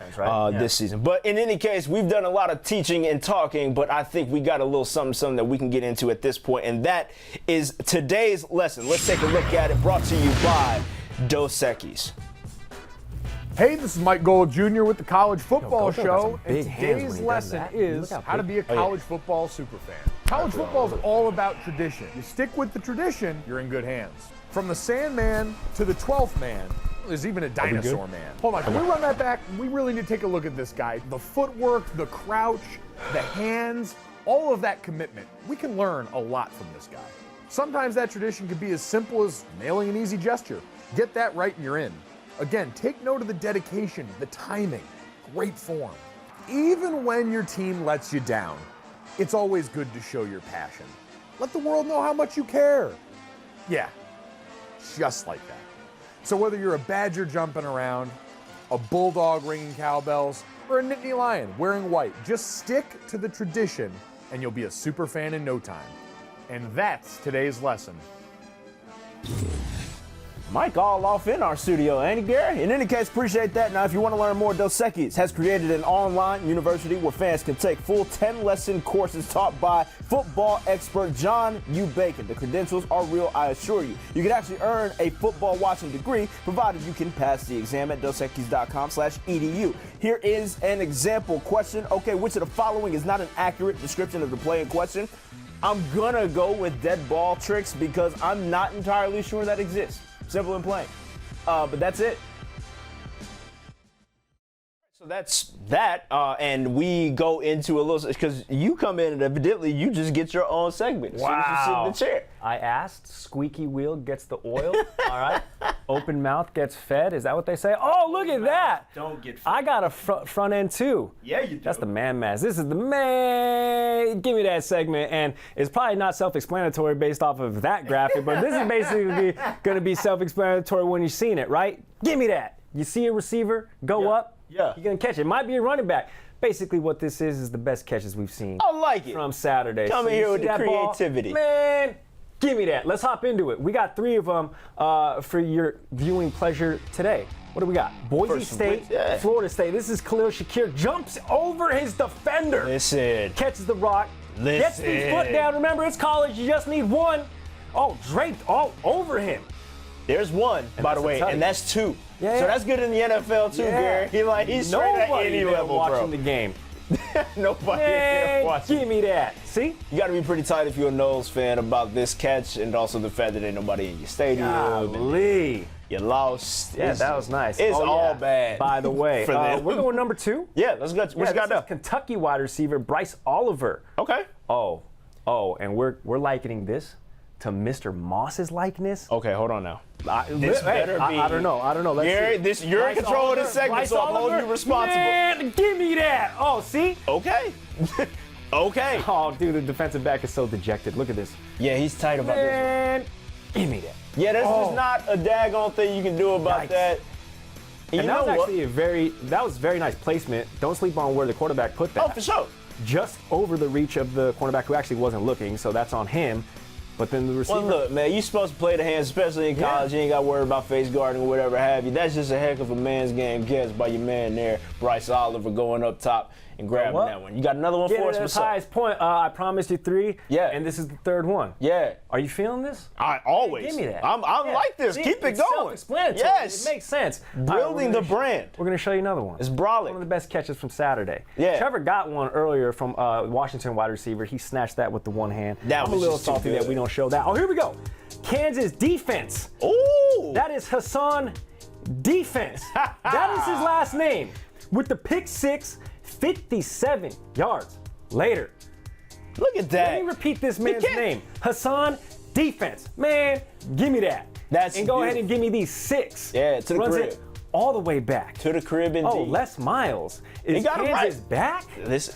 [SPEAKER 1] this season. But in any case, we've done a lot of teaching and talking, but I think we got a little something that we can get into at this point, and that is today's lesson. Let's take a look at it, brought to you by Dos Equis.
[SPEAKER 5] Hey, this is Mike Golic Jr. with the College Football
[SPEAKER 2] Golic got
[SPEAKER 5] Show,
[SPEAKER 2] some
[SPEAKER 5] and
[SPEAKER 2] big hands when
[SPEAKER 5] today's
[SPEAKER 2] he does
[SPEAKER 5] lesson
[SPEAKER 2] that.
[SPEAKER 5] is
[SPEAKER 2] Look
[SPEAKER 5] how to be a college football super fan. College football is all about tradition. You stick with the tradition, you're in good hands. From the Sandman to the 12th man, there's even a dinosaur man. Hold on, can we run that back? We really need to take a look at this guy. The footwork, the crouch, the hands, all of that commitment. We can learn a lot from this guy. Sometimes that tradition could be as simple as nailing an easy gesture. Get that right and you're in. Again, take note of the dedication, the timing, great form. Even when your team lets you down, it's always good to show your passion. Let the world know how much you care. Yeah, just like that. So whether you're a badger jumping around, a bulldog ringing cowbells, or a Nittany lion wearing white, just stick to the tradition and you'll be a super fan in no time. And that's today's lesson.
[SPEAKER 1] Mike all off in our studio, ain't he, Gary? In any case, appreciate that. Now, if you want to learn more, Dos Equis has created an online university where fans can take full 10-lesson courses taught by football expert John U. Bacon. The credentials are real, I assure you. You can actually earn a football watching degree, provided you can pass the exam at dosequis.com/edu. Here is an example question. Okay, which of the following is not an accurate description of the play in question? I'm gonna go with dead ball tricks because I'm not entirely sure that exists. Simple and plain. But that's it. So that's that, and we go into a little, because you come in and evidently you just get your own segment. Wow. As soon as you sit in the chair.
[SPEAKER 2] I asked, squeaky wheel gets the oil, all right? Open mouth gets fed, is that what they say? Oh, look at that.
[SPEAKER 1] Don't get fed.
[SPEAKER 2] I got a front end too.
[SPEAKER 1] Yeah, you do.
[SPEAKER 2] That's the man mask. This is the man, give me that segment, and it's probably not self-explanatory based off of that graphic, but this is basically gonna be self-explanatory when you've seen it, right? Give me that. You see a receiver go up,
[SPEAKER 1] yeah.
[SPEAKER 2] You're gonna catch it. Might be a running back. Basically, what this is the best catches we've seen.
[SPEAKER 1] I like it.
[SPEAKER 2] From Saturday.
[SPEAKER 1] Come in here with the creativity.
[SPEAKER 2] Man, give me that. Let's hop into it. We got 3 of them for your viewing pleasure today. What do we got? Boise State, Florida State. This is Khalil Shakir. Jumps over his defender.
[SPEAKER 1] Listen.
[SPEAKER 2] Catches the rock. Gets his foot down. Remember, it's college. You just need one. Oh, draped all over him.
[SPEAKER 1] There's one, by the way, and that's 2.
[SPEAKER 2] Yeah.
[SPEAKER 1] So that's good in the NFL too, Gary. He's straight at any level,
[SPEAKER 2] watching
[SPEAKER 1] bro.
[SPEAKER 2] the game.
[SPEAKER 1] Nobody there watching.
[SPEAKER 2] Give me that. See?
[SPEAKER 1] You got to be pretty tight if you're a Knowles fan about this catch, and also the fact that ain't nobody in your stadium.
[SPEAKER 2] Golly.
[SPEAKER 1] You lost.
[SPEAKER 2] Yeah, that was nice.
[SPEAKER 1] It's all bad.
[SPEAKER 2] By the way, we're going number 2.
[SPEAKER 1] Yeah, let's go. What you got now?
[SPEAKER 2] Kentucky wide receiver Bryce Oliver.
[SPEAKER 1] Okay.
[SPEAKER 2] Oh, and we're likening this to Mr. Moss's likeness.
[SPEAKER 1] Okay, hold on now.
[SPEAKER 2] This better be. I don't know. Let's
[SPEAKER 1] Gary,
[SPEAKER 2] see.
[SPEAKER 1] You're in control of this segment, so I'm holding you responsible.
[SPEAKER 2] Man, give me that. Oh, see?
[SPEAKER 1] Okay. Okay.
[SPEAKER 2] Oh, dude, the defensive back is so dejected. Look at this.
[SPEAKER 1] Yeah, he's tight about this one.
[SPEAKER 2] Man, give me that.
[SPEAKER 1] Yeah, that's just not a daggone thing you can do about that.
[SPEAKER 2] And that was actually that was very nice placement. Don't sleep on where the quarterback put that.
[SPEAKER 1] Oh, for sure.
[SPEAKER 2] Just over the reach of the cornerback who actually wasn't looking, so that's on him. But then the receiver.
[SPEAKER 1] Well, look, man, you're supposed to play the hands, especially in college. You ain't got to worry about face guarding or whatever have you. That's just a heck of a man's game catch by your man there, Bryce Oliver, going up top and grabbing that one. You got another one for us?
[SPEAKER 2] Get it at the highest point. I promised you 3.
[SPEAKER 1] Yeah.
[SPEAKER 2] And this is the 3rd one.
[SPEAKER 1] Yeah.
[SPEAKER 2] Are you feeling this?
[SPEAKER 1] I always.
[SPEAKER 2] Give me that.
[SPEAKER 1] I like this.
[SPEAKER 2] See,
[SPEAKER 1] Keep it
[SPEAKER 2] it's
[SPEAKER 1] going.
[SPEAKER 2] Self-explanatory.
[SPEAKER 1] Yes.
[SPEAKER 2] It makes sense.
[SPEAKER 1] Building the brand.
[SPEAKER 2] We're going to show you another one.
[SPEAKER 1] It's brolic.
[SPEAKER 2] One of the best catches from Saturday.
[SPEAKER 1] Yeah.
[SPEAKER 2] Trevor got one earlier from Washington wide receiver. He snatched that with the one hand. I'm a little salty that we don't show that. Oh, here we go. Kansas defense.
[SPEAKER 1] Ooh.
[SPEAKER 2] That is Hassan Defense. That is his last name. With the pick 6, 57 yards later.
[SPEAKER 1] Look at that.
[SPEAKER 2] Let me repeat this man's name. Hassan Defense. Man, give me that. And go ahead and give me these 6.
[SPEAKER 1] Yeah, to the
[SPEAKER 2] Runs
[SPEAKER 1] crib.
[SPEAKER 2] It all the way back.
[SPEAKER 1] To the crib, indeed.
[SPEAKER 2] Oh, Les Miles. Is Kansas back?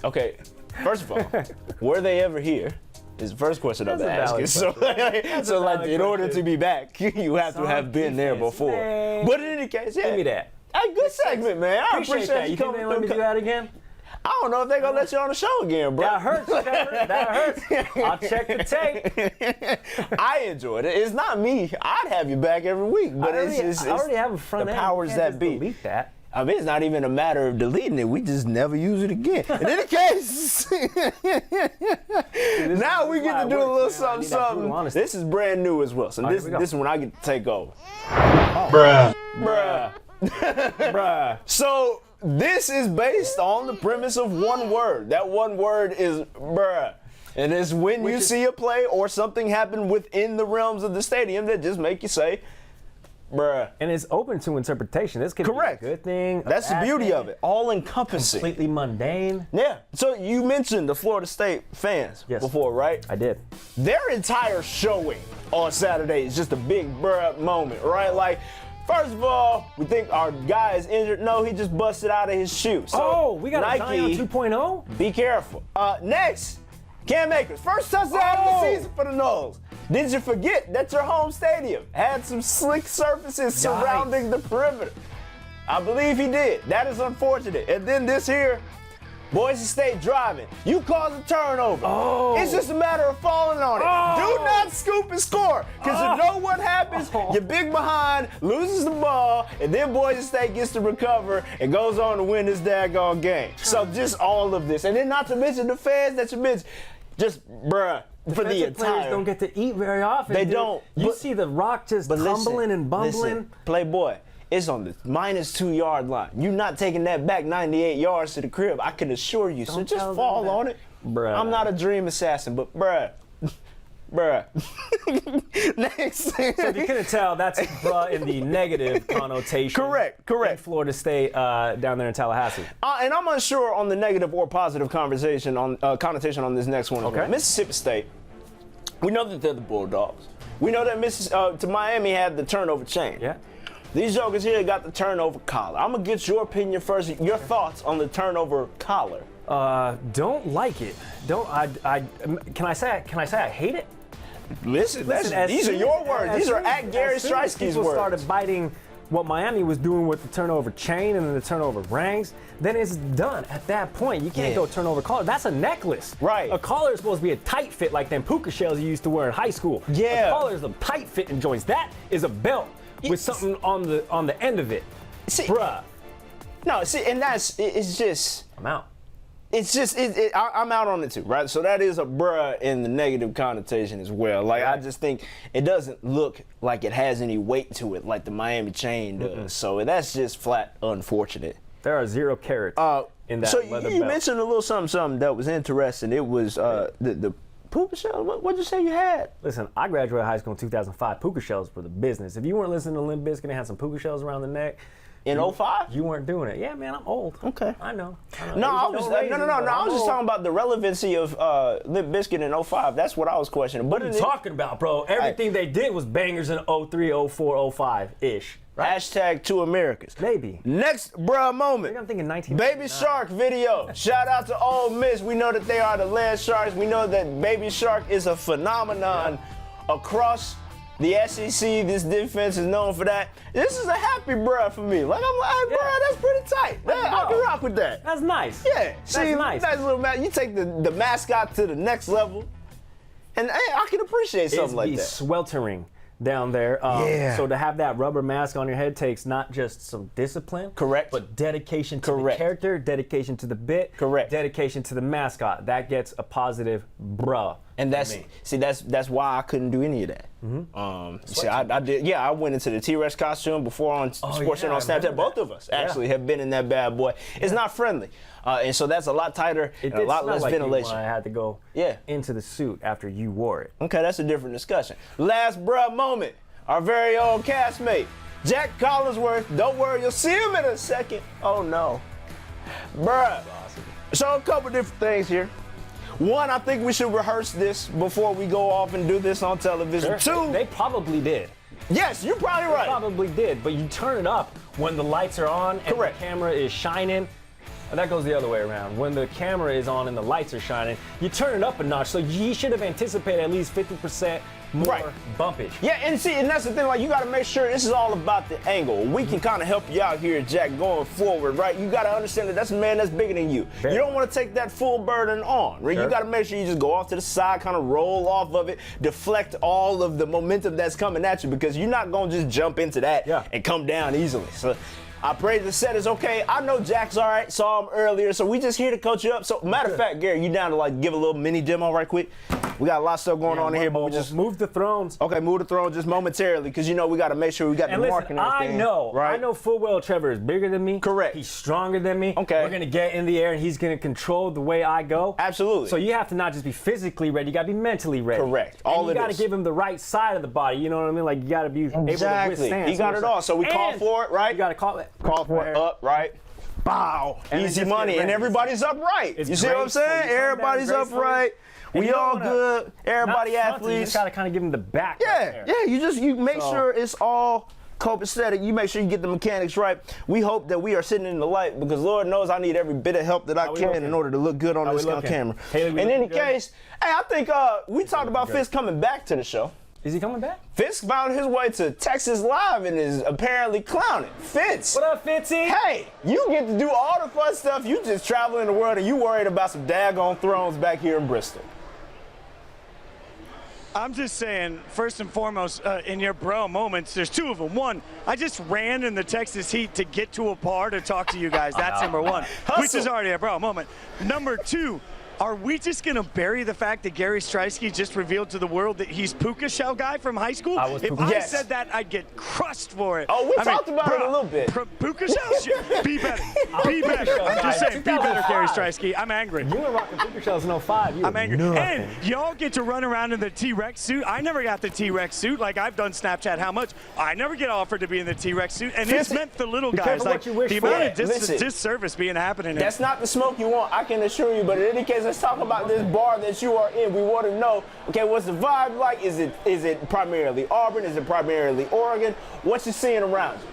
[SPEAKER 1] Okay, first of all, were they ever here? Is the first question I'm asking. So, in order to be back, you have to have been there before.
[SPEAKER 2] Man.
[SPEAKER 1] But in any case,
[SPEAKER 2] Give me that.
[SPEAKER 1] Hey, good segment, man. I appreciate
[SPEAKER 2] that. You
[SPEAKER 1] coming
[SPEAKER 2] think they let me do that again?
[SPEAKER 1] I don't know if they're going to let you on the show again, bro.
[SPEAKER 2] That hurts, Trevor. That hurts. I'll check the tape.
[SPEAKER 1] I enjoyed it. It's not me. I'd have you back every week, but it's just
[SPEAKER 2] I already have a front
[SPEAKER 1] the
[SPEAKER 2] end.
[SPEAKER 1] powers that be.
[SPEAKER 2] Delete that.
[SPEAKER 1] I mean, it's not even a matter of deleting it. We just never use it again. In any case, now we get to do a little something. This is brand new as well. So this is when I get to take over.
[SPEAKER 6] Bruh.
[SPEAKER 1] Bruh. So this is based on the premise of one word. That one word is bruh. And it's when you see a play or something happen within the realms of the stadium that just make you say, bruh.
[SPEAKER 4] And it's open to interpretation. This could be a good thing.
[SPEAKER 1] That's the beauty of it. All encompassing.
[SPEAKER 4] Completely mundane.
[SPEAKER 1] Yeah. So you mentioned the Florida State fans before, right?
[SPEAKER 4] I did.
[SPEAKER 1] Their entire showing on Saturday is just a big bruh moment, right? Like, first of all, we think our guy is injured. No, he just busted out of his shoe. So
[SPEAKER 4] we got
[SPEAKER 1] Nike,
[SPEAKER 4] a Zion 2.0?
[SPEAKER 1] Be careful. Next, Cam Akers. First touchdown of the season for the Noles. Did you forget that your home stadium had some slick surfaces surrounding the perimeter? I believe he did. That is unfortunate. And then this here, Boise State driving. You caused a turnover. It's just a matter of falling on it. Do not scoop and score. Because you know what happens? You're big behind, loses the ball, and then Boise State gets to recover and goes on to win this daggone game. So just all of this. And then not to mention the fans that you mentioned. Just, bruh. For the entire
[SPEAKER 4] players don't get to eat very often.
[SPEAKER 1] They don't.
[SPEAKER 4] You see the Rock just tumbling and bumbling.
[SPEAKER 1] Listen, Playboy, it's on the -2 yard line. You're not taking that back 98 yards to the crib. I can assure you. So just fall on it.
[SPEAKER 4] Bruh.
[SPEAKER 1] I'm not a dream assassin, but bruh. Next.
[SPEAKER 4] So if you couldn't tell, that's bruh in the negative connotation.
[SPEAKER 1] Correct.
[SPEAKER 4] In Florida State down there in Tallahassee.
[SPEAKER 1] And I'm unsure on the negative or positive connotation on this next one.
[SPEAKER 4] Okay.
[SPEAKER 1] Mississippi State, we know that they're the Bulldogs. We know that Miami had the turnover chain.
[SPEAKER 4] Yeah.
[SPEAKER 1] These jokers here got the turnover collar. I'm gonna get your opinion first. Your thoughts on the turnover collar?
[SPEAKER 4] Don't like it. Can I say I hate it?
[SPEAKER 1] Listen, these are your words. These are at Gary Striewski's words.
[SPEAKER 4] People started biting what Miami was doing with the turnover chain and then the turnover rings. Then it's done at that point. You can't go turnover collar. That's a necklace.
[SPEAKER 1] Right.
[SPEAKER 4] A collar is supposed to be a tight fit like them puka shells you used to wear in high school.
[SPEAKER 1] Yeah.
[SPEAKER 4] A collar is a tight fitting joints. That is a belt with something on the end of it.
[SPEAKER 1] See,
[SPEAKER 4] bruh.
[SPEAKER 1] No, see, and it's just.
[SPEAKER 4] I'm out.
[SPEAKER 1] It's just, I'm out on it too, right? So that is a bruh in the negative connotation as well. Like, I just think it doesn't look like it has any weight to it like the Miami chain does. So that's just flat unfortunate.
[SPEAKER 4] There are 0 carats in that
[SPEAKER 1] so
[SPEAKER 4] leather
[SPEAKER 1] you
[SPEAKER 4] belt.
[SPEAKER 1] mentioned a little something that was interesting. It was the puka shell. What'd you say you had?
[SPEAKER 4] Listen, I graduated high school in 2005. Puka shells were the business. If you weren't listening to Limp Bizkit and had some puka shells around the neck,
[SPEAKER 1] in 05?
[SPEAKER 4] You weren't doing it. Yeah, man, I'm old.
[SPEAKER 1] Okay.
[SPEAKER 4] I know.
[SPEAKER 1] No, I was just talking about the relevancy of Limp Bizkit in 05. That's what I was questioning.
[SPEAKER 4] What are you talking about, bro? Everything they did was bangers in 03, 04, 05-ish. Right?
[SPEAKER 1] Hashtag 2 Americas.
[SPEAKER 4] Maybe.
[SPEAKER 1] Next bruh moment.
[SPEAKER 4] I'm thinking 19.
[SPEAKER 1] Baby Shark video. Shout out to Ole Miss. We know that they are the land sharks. We know that Baby Shark is a phenomenon across the SEC. This defense is known for that. This is a happy bruh for me. Like, I'm like, hey, bruh, that's pretty tight. I can rock with that.
[SPEAKER 4] That's nice.
[SPEAKER 1] Yeah.
[SPEAKER 4] That's nice.
[SPEAKER 1] Nice little you take the mascot to the next level. And hey, I can appreciate something like that.
[SPEAKER 4] It's sweltering down there. So to have that rubber mask on your head takes not just some discipline.
[SPEAKER 1] Correct.
[SPEAKER 4] But dedication to the character, dedication to the bit.
[SPEAKER 1] Correct.
[SPEAKER 4] Dedication to the mascot. That gets a positive bruh.
[SPEAKER 1] And that's why I couldn't do any of that. See, I did. Yeah, I went into the T-Rex costume before on SportsCenter on Snapchat. Both of us actually have been in that bad boy. It's not friendly, and so that's a lot tighter and a lot less ventilation.
[SPEAKER 4] I had to go into the suit after you wore it.
[SPEAKER 1] Okay, that's a different discussion. Last bruh moment. Our very own castmate, Jack Collinsworth. Don't worry, you'll see him in a second. Oh no, bruh. Awesome. So a couple different things here. One, I think we should rehearse this before we go off and do this on television.
[SPEAKER 4] Sure.
[SPEAKER 1] 2,
[SPEAKER 4] they probably did.
[SPEAKER 1] Yes, you're probably right.
[SPEAKER 4] They probably did, but you turn it up when the lights are on and the camera is shining. And that goes the other way around. When the camera is on and the lights are shining, you turn it up a notch. So you should have anticipated at least 50% more bumpage.
[SPEAKER 1] Yeah, and see, and that's the thing, like, you got to make sure this is all about the angle. We can kind of help you out here, Jack, going forward, right? You got to understand that that's a man that's bigger than you. You don't want to take that full burden on, right? You got to make sure you just go off to the side, kind of roll off of it, deflect all of the momentum that's coming at you, because you're not going to just jump into that and come down easily. So I pray the set is okay. I know Jack's all right. Saw him earlier, so we just here to coach you up. So, matter of fact, Gary, you down to like give a little mini demo right quick? We got a lot of stuff going on in here, but we just
[SPEAKER 4] move the thrones.
[SPEAKER 1] Okay, move the throne just momentarily, because you know we got to make sure we got the mark and everything.
[SPEAKER 4] I know full well Treavor is bigger than me.
[SPEAKER 1] Correct.
[SPEAKER 4] He's stronger than me.
[SPEAKER 1] Okay.
[SPEAKER 4] We're gonna get in the air and he's gonna control the way I go.
[SPEAKER 1] Absolutely.
[SPEAKER 4] So you have to not just be physically ready, you gotta be mentally ready.
[SPEAKER 1] Correct.
[SPEAKER 4] You gotta give him the right side of the body. You know what I mean? Like you gotta be able to withstand.
[SPEAKER 1] He got it all. So we call for it, right?
[SPEAKER 4] You gotta call it.
[SPEAKER 1] Call for it up, right? Bow. Easy money, and everybody's upright. You see what I'm saying? Everybody's upright. We all good. Everybody athletes.
[SPEAKER 4] You just gotta kind of give them the back.
[SPEAKER 1] Yeah, you make sure it's all copacetic. You make sure you get the mechanics right. We hope that we are sitting in the light, because Lord knows I need every bit of help that I can in order to look good on this camera. In any case, hey, I think we talked about Fitz coming back to the show.
[SPEAKER 4] Is he coming back?
[SPEAKER 1] Fitz found his way to Texas Live and is apparently clowning. Fitz.
[SPEAKER 4] What up, Fitzy?
[SPEAKER 1] Hey, you get to do all the fun stuff. You just traveling the world and you worried about some daggone thrones back here in Bristol.
[SPEAKER 3] I'm just saying, first and foremost, in your bro moments, there's two of them. One, I just ran in the Texas heat to get to a bar to talk to you guys. That's number one, which is already a bro moment. Number two, are we just going to bury the fact that Gary Striewski just revealed to the world that he's Puka Shell guy from high school? If I said that, I'd get crushed for it.
[SPEAKER 1] Oh, we talked about it a little bit.
[SPEAKER 3] Puka Shell? Be better. Be better. I'm just saying, be better, Gary Striewski. I'm angry.
[SPEAKER 4] You were rocking Puka Shells in 05.
[SPEAKER 3] I'm angry. And y'all get to run around in the T-Rex suit. I never got the T-Rex suit. Like, I've done Snapchat how much. I never get offered to be in the T-Rex suit. And it's meant the little guys. Like, the amount of disservice being happening.
[SPEAKER 1] That's not the smoke you want, I can assure you. But in any case, let's talk about this bar that you are in. We want to know, okay, what's the vibe like? Is it primarily Auburn? Is it primarily Oregon? What you seeing around you?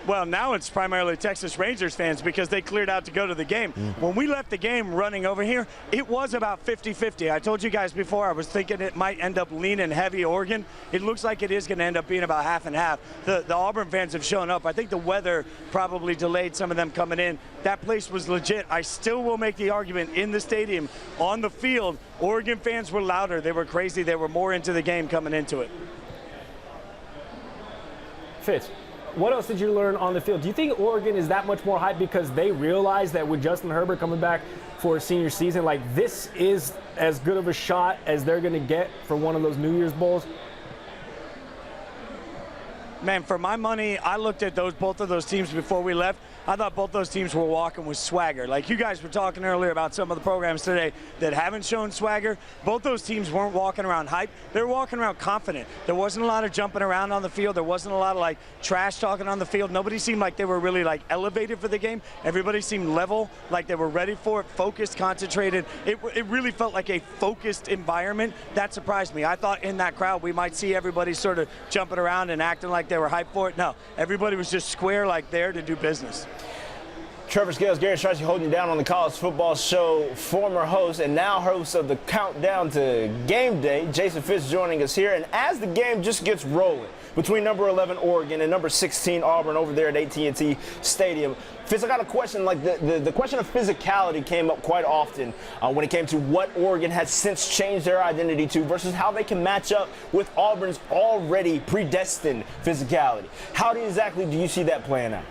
[SPEAKER 3] Well, now it's primarily Texas Rangers fans because they cleared out to go to the game. When we left the game running over here, it was about 50-50. I told you guys before I was thinking it might end up leaning heavy Oregon. It looks like it is going to end up being about half and half. The Auburn fans have shown up. I think the weather probably delayed some of them coming in. That place was legit. I still will make the argument in the stadium, on the field, Oregon fans were louder. They were crazy. They were more into the game coming into it.
[SPEAKER 4] Fitz, what else did you learn on the field? Do you think Oregon is that much more hyped because they realize that with Justin Herbert coming back for a senior season, like this is as good of a shot as they're going to get for one of those New Year's Bowls?
[SPEAKER 3] Man, for my money, I looked at both of those teams before we left. I thought both those teams were walking with swagger. Like you guys were talking earlier about some of the programs today that haven't shown swagger. Both those teams weren't walking around hype. They were walking around confident. There wasn't a lot of jumping around on the field. There wasn't a lot of like trash talking on the field. Nobody seemed like they were really like elevated for the game. Everybody seemed level, like they were ready for it, focused, concentrated. It really felt like a focused environment. That surprised me. I thought in that crowd we might see everybody sort of jumping around and acting like they were hyped for it. No, everybody was just square, like there to do business.
[SPEAKER 1] Treavor Scales, Gary Striewski holding you down on the College Football Show, former host and now host of the Countdown to Game Day. Jason Fitz joining us here. And as the game just gets rolling between number 11 Oregon and number 16 Auburn over there at AT&T Stadium, Fitz, I got a question. Like the question of physicality came up quite often when it came to what Oregon has since changed their identity to versus how they can match up with Auburn's already predestined physicality. How exactly do you see that playing out?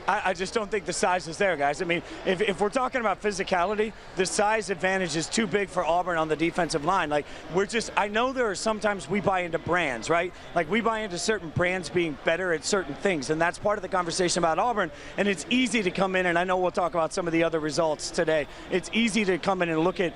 [SPEAKER 3] I just don't think the size is there, guys. I mean, if we're talking about physicality, the size advantage is too big for Auburn on the defensive line. Like, I know there are sometimes we buy into brands, right? Like, we buy into certain brands being better at certain things, and that's part of the conversation about Auburn. And it's easy to come in, and I know we'll talk about some of the other results today. It's easy to come in and look at,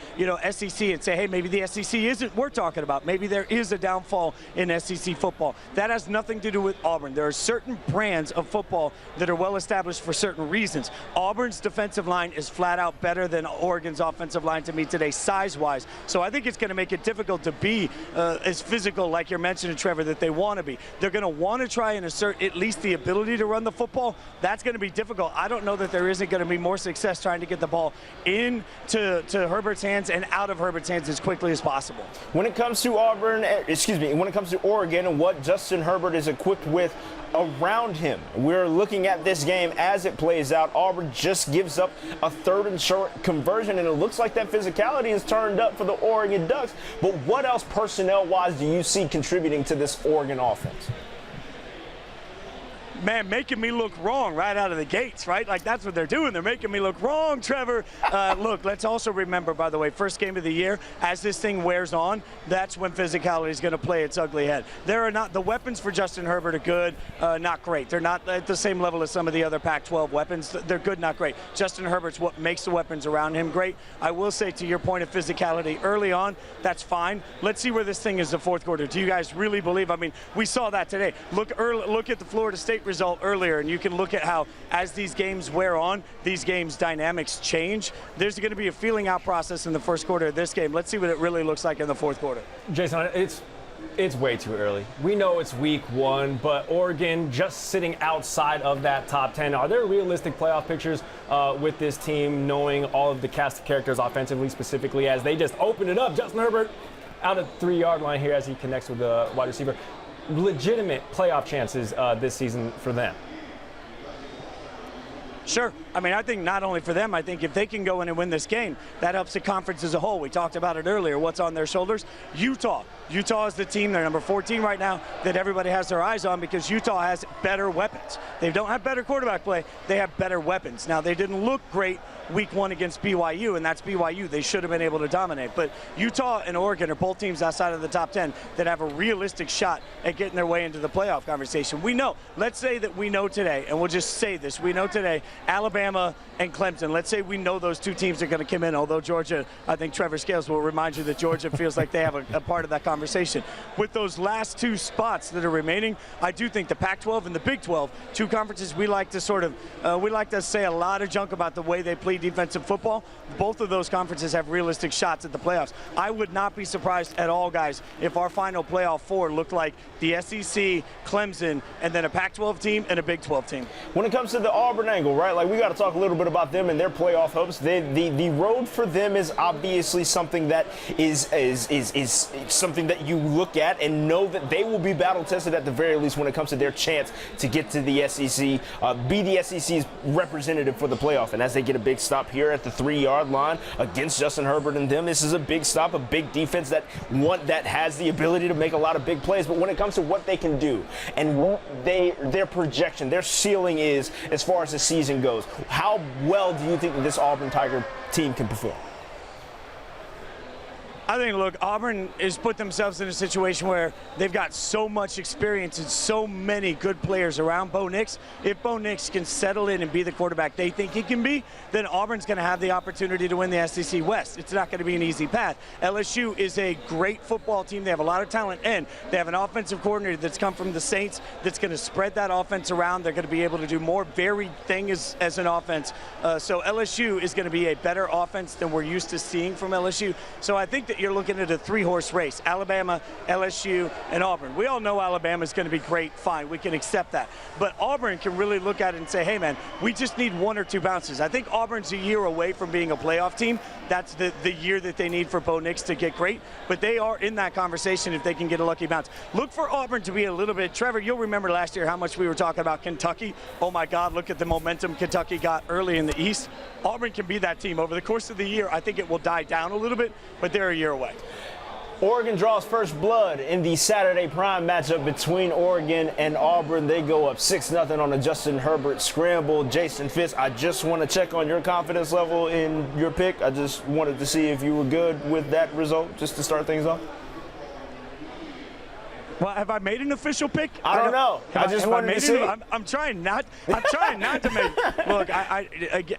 [SPEAKER 3] SEC and say, hey, maybe the SEC isn't we're talking about. Maybe there is a downfall in SEC football. That has nothing to do with Auburn. There are certain brands of football that are well established for certain reasons. Auburn's defensive line is flat out better than Oregon's offensive line to me today, size-wise. So I think it's going to make it difficult to be as physical, like you're mentioning, Treavor, that they want to be. They're going to want to try and assert at least the ability to run the football. That's going to be difficult. I don't know that there isn't going to be more success trying to get the ball into Herbert's hands and out of Herbert's hands as quickly as possible.
[SPEAKER 1] When it comes to when it comes to Oregon and what Justin Herbert is equipped with around him, we're looking at this game as it plays out. Auburn just gives up a 3rd and short conversion, and it looks like that physicality is turned up for the Oregon Ducks. But what else personnel-wise do you see contributing to this Oregon offense?
[SPEAKER 3] man, making me look wrong right out of the gates, right? Like, that's what they're doing. They're making me look wrong, Treavor. Look, let's also remember, by the way, first game of the year, as this thing wears on, that's when physicality is going to play its ugly head. There are not, the weapons for Justin Herbert are good, not great. They're not at the same level as some of the other Pac-12 weapons. They're good, not great. Justin Herbert's what makes the weapons around him great. I will say, to your point of physicality early on, that's fine. Let's see where this thing is the fourth quarter. Do you guys really believe? I mean, we saw that today. Look at the Florida State result earlier, and you can look at how, as these games wear on, these games' dynamics change. There's going to be a feeling out process in the first quarter of this game. Let's see what it really looks like in the fourth quarter.
[SPEAKER 4] Jason, it's way too early. We know it's week 1, but Oregon just sitting outside of that top 10. Are there realistic playoff pictures with this team, knowing all of the cast of characters offensively, specifically, as they just open it up? Justin Herbert out of the 3-yard line here as he connects with the wide receiver. Legitimate playoff chances this season for them.
[SPEAKER 3] Sure. I mean, I think not only for them, I think if they can go in and win this game, that helps the conference as a whole. We talked about it earlier. What's on their shoulders? Utah. Utah is the team, they're number 14 right now, that everybody has their eyes on because Utah has better weapons. They don't have better quarterback play. They have better weapons. Now, they didn't look great week 1 against BYU, and that's BYU. They should have been able to dominate. But Utah and Oregon are both teams outside of the top 10 that have a realistic shot at getting their way into the playoff conversation. We know, let's say that we know today, and we'll just say this, we know today, Alabama and Clemson, let's say we know those two teams are going to come in, although Georgia, I think Treavor Scales will remind you that Georgia feels like they have a part of that conversation. With those last 2 spots that are remaining, I do think the Pac-12 and the Big 12, 2 conferences we like to sort of, we like to say a lot of junk about the way they play defensive football. Both of those conferences have realistic shots at the playoffs. I would not be surprised at all, guys, if our final playoff 4 looked like the SEC, Clemson, and then a Pac-12 team and a Big 12 team.
[SPEAKER 1] When it comes to the Auburn angle, right, like, we got to talk a little bit about them and their playoff hopes. The road for them is obviously something that is something that you look at and know that they will be battle tested at the very least when it comes to their chance to get to the SEC, be the SEC's representative for the playoff. And as they get a big stop here at the 3-yard line against Justin Herbert and them, this is a big stop, a big defense that has the ability to make a lot of big plays. But when it comes to what they can do and what their projection, their ceiling is as far as the season goes, how well do you think that this Auburn Tiger team can perform?
[SPEAKER 3] I think, look, Auburn has put themselves in a situation where they've got so much experience and so many good players around Bo Nix. If Bo Nix can settle in and be the quarterback they think he can be, then Auburn's going to have the opportunity to win the SEC West. It's not going to be an easy path. LSU is a great football team. They have a lot of talent, and they have an offensive coordinator that's come from the Saints that's going to spread that offense around. They're going to be able to do more varied things as an offense. So LSU is going to be a better offense than we're used to seeing from LSU. So I think that you're looking at a 3-horse race: Alabama, LSU, and Auburn. We all know Alabama's going to be great. Fine, we can accept that. But Auburn can really look at it and say, hey, man, we just need 1 or 2 bounces. I think Auburn's a year away from being a playoff team. That's the year that they need for Bo Nix to get great. But they are in that conversation if they can get a lucky bounce. Look for Auburn to be a little bit, Trevor, you'll remember last year how much we were talking about Kentucky. Oh, my God, look at the momentum Kentucky got early in the East. Auburn can be that team over the course of the year. I think it will die down a little bit, but they're a year away.
[SPEAKER 1] Oregon draws first blood in the Saturday prime matchup between Oregon and Auburn. They go up 6-0 on a Justin Herbert scramble. Jason Fitz, I just want to check on your confidence level in your pick. I just wanted to see if you were good with that result, just to start things off.
[SPEAKER 3] Well, have I made an official pick?
[SPEAKER 1] I don't know. I just wanted to see.
[SPEAKER 3] I'm trying not to make. Look,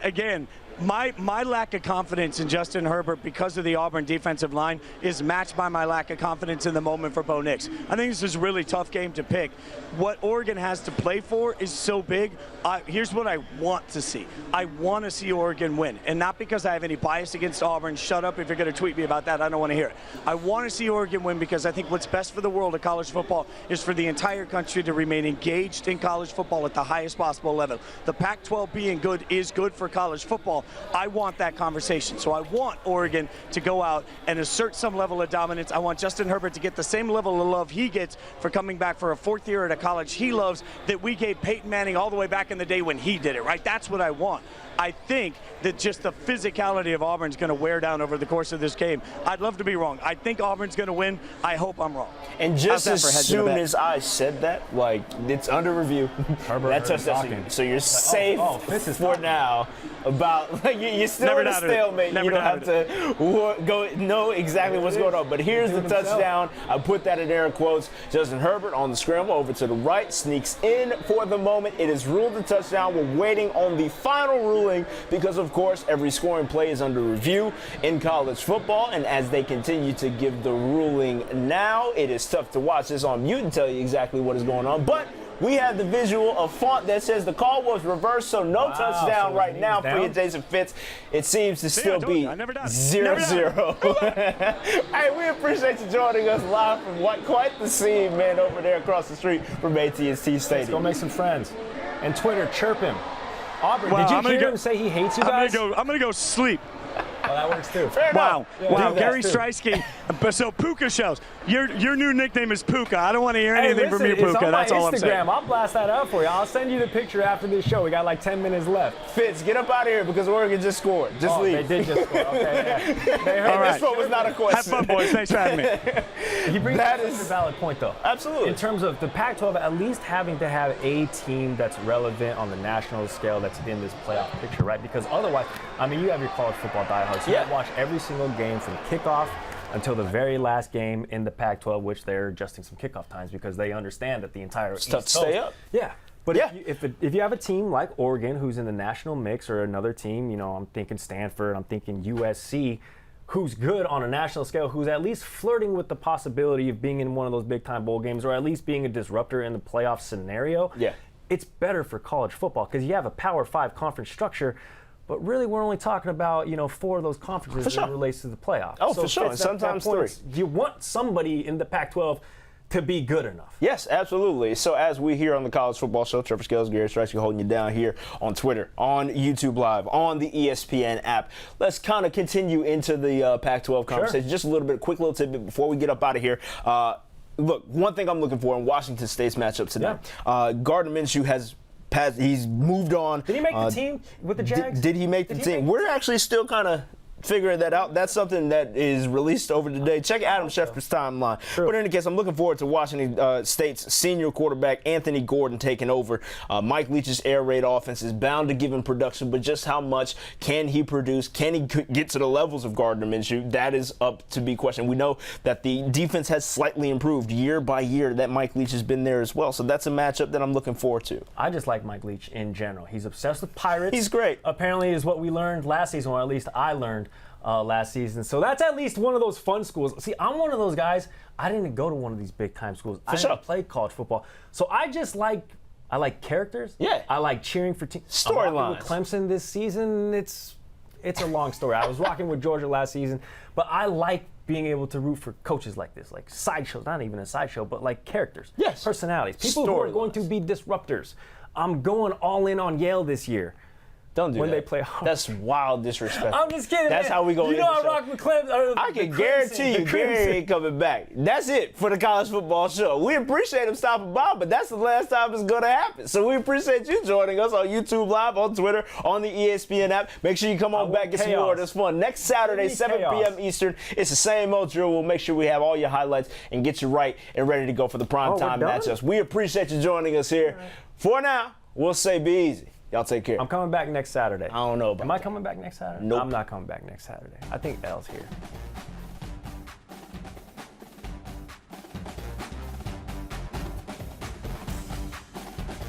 [SPEAKER 3] again, my lack of confidence in Justin Herbert because of the Auburn defensive line is matched by my lack of confidence in the moment for Bo Nix. I think this is a really tough game to pick. What Oregon has to play for is so big. Here's what I want to see. I want to see Oregon win, and not because I have any bias against Auburn. Shut up if you're going to tweet me about that. I don't want to hear it. I want to see Oregon win because I think what's best for the world of college football is for the entire country to remain engaged in college football at the highest possible level. The Pac-12 being good is good for college football. I want that conversation. So I want Oregon to go out and assert some level of dominance. I want Justin Herbert to get the same level of love he gets for coming back for a 4th year at a college he loves that we gave Peyton Manning all the way back in the day when he did it, right? That's what I want. I think that just the physicality of Auburn's going to wear down over the course of this game. I'd love to be wrong. I think Auburn's going to win. I hope I'm wrong.
[SPEAKER 1] And just as soon as I said that, like, it's under review. That touchdown. So you're safe for now. About like you're still in a stalemate. You don't have to go know exactly what's going on. But here's the touchdown. I put that in air quotes. Justin Herbert on the scramble over to the right, sneaks in for the moment. It is ruled a touchdown. We're waiting on the final ruling because, of course, every scoring play is under review in college football. And as they continue to give the ruling now, it is tough to watch this on mute and tell you exactly what is going on. But we have the visual of font that says the call was reversed, so no touchdown right now for Jason Fitz. It seems to still be 0-0. Hey, we appreciate you joining us live from quite the scene, man, over there across the street from AT&T Stadium.
[SPEAKER 4] Let's go make some friends. And Twitter, chirp him. Auburn, did you hear him say he hates you guys?
[SPEAKER 3] I'm going to go sleep.
[SPEAKER 4] Oh, that works too.
[SPEAKER 3] Wow. Gary Striewski. So Puka shells. Your new nickname is Puka. I don't want to hear anything from you, Puka. That's all I'm saying.
[SPEAKER 4] I'll blast that up for you. I'll send you the picture after this show. We got like 10 minutes left.
[SPEAKER 1] Fitz, get up out of here because Oregon just scored. Just leave.
[SPEAKER 4] They did just score. Okay, yeah.
[SPEAKER 1] This one was not a question.
[SPEAKER 3] Have fun, boys. Thanks for having me.
[SPEAKER 4] That is a valid point, though.
[SPEAKER 1] Absolutely.
[SPEAKER 4] In terms of the Pac-12 at least having to have a team that's relevant on the national scale that's in this playoff picture, right? Because otherwise, I mean, you have your college football diehards. You watch every single game from kickoff until the very last game in the Pac-12, which they're adjusting some kickoff times because they understand that the entire
[SPEAKER 1] East Coast, stay up.
[SPEAKER 4] Yeah. But if you have a team like Oregon who's in the national mix or another team, you know, I'm thinking Stanford, I'm thinking USC, who's good on a national scale, who's at least flirting with the possibility of being in one of those big-time bowl games or at least being a disruptor in the playoff scenario, it's better for college football because you have a Power 5 conference structure. But really, we're only talking about, 4 of those conferences as it relates to the playoffs.
[SPEAKER 1] Oh, so for sure. And sometimes 3.
[SPEAKER 4] You want somebody in the Pac-12 to be good enough.
[SPEAKER 1] Yes, absolutely. So as we here on the College Football Show, Treavor Scales, Gary Striewski holding you down here on Twitter, on YouTube Live, on the ESPN app. Let's kind of continue into the Pac-12 conversation. Sure. Just a little bit, quick little tidbit before we get up out of here. Look, one thing I'm looking for in Washington State's matchup today, Gardner Minshew he's moved on.
[SPEAKER 4] Did he make the team with the Jags?
[SPEAKER 1] Did he make the team? We're actually still kind of figuring that out. That's something that is released over today. Check Adam Schefter's timeline. True. But in any case, I'm looking forward to Washington State's senior quarterback, Anthony Gordon, taking over. Mike Leach's air raid offense is bound to give him production, but just how much can he produce? Can he get to the levels of Gardner Minshew? That is up to be questioned. We know that the defense has slightly improved year by year, that Mike Leach has been there as well. So that's a matchup that I'm looking forward to.
[SPEAKER 4] I just like Mike Leach in general. He's obsessed with Pirates.
[SPEAKER 1] He's great.
[SPEAKER 4] Apparently is what we learned last season, or at least I learned last season. So that's at least one of those fun schools. See, I'm one of those guys. I didn't go to one of these big time schools. I didn't play college football. So I like characters.
[SPEAKER 1] Yeah.
[SPEAKER 4] I like cheering for teams.
[SPEAKER 1] Storylines.
[SPEAKER 4] With Clemson this season, it's a long story. I was rocking with Georgia last season, but I like being able to root for coaches like this, like sideshows, not even a sideshow, but like characters.
[SPEAKER 1] Yes.
[SPEAKER 4] Personalities. People who are going to be disruptors. I'm going all in on Yale this year.
[SPEAKER 1] Don't do
[SPEAKER 4] when
[SPEAKER 1] that.
[SPEAKER 4] They play hard.
[SPEAKER 1] That's wild disrespect.
[SPEAKER 4] I'm just kidding.
[SPEAKER 1] That's how we go.
[SPEAKER 4] You know I rock with Clemson.
[SPEAKER 1] I can guarantee you, Gary ain't coming back. That's it for the College Football Show. We appreciate him stopping by, but that's the last time it's going to happen. So we appreciate you joining us on YouTube Live, on Twitter, on the ESPN app. Make sure you come on back, get some more of this fun. Next Saturday, 7 p.m. Eastern. It's the same old drill. We'll make sure we have all your highlights and get you right and ready to go for the primetime matchups. We appreciate you joining us here. Right. For now, we'll say be easy. Y'all take care.
[SPEAKER 4] I'm coming back next Saturday.
[SPEAKER 1] I don't know about
[SPEAKER 4] Am I coming back next Saturday?
[SPEAKER 1] Nope.
[SPEAKER 4] I'm not coming back next Saturday. I think L's here.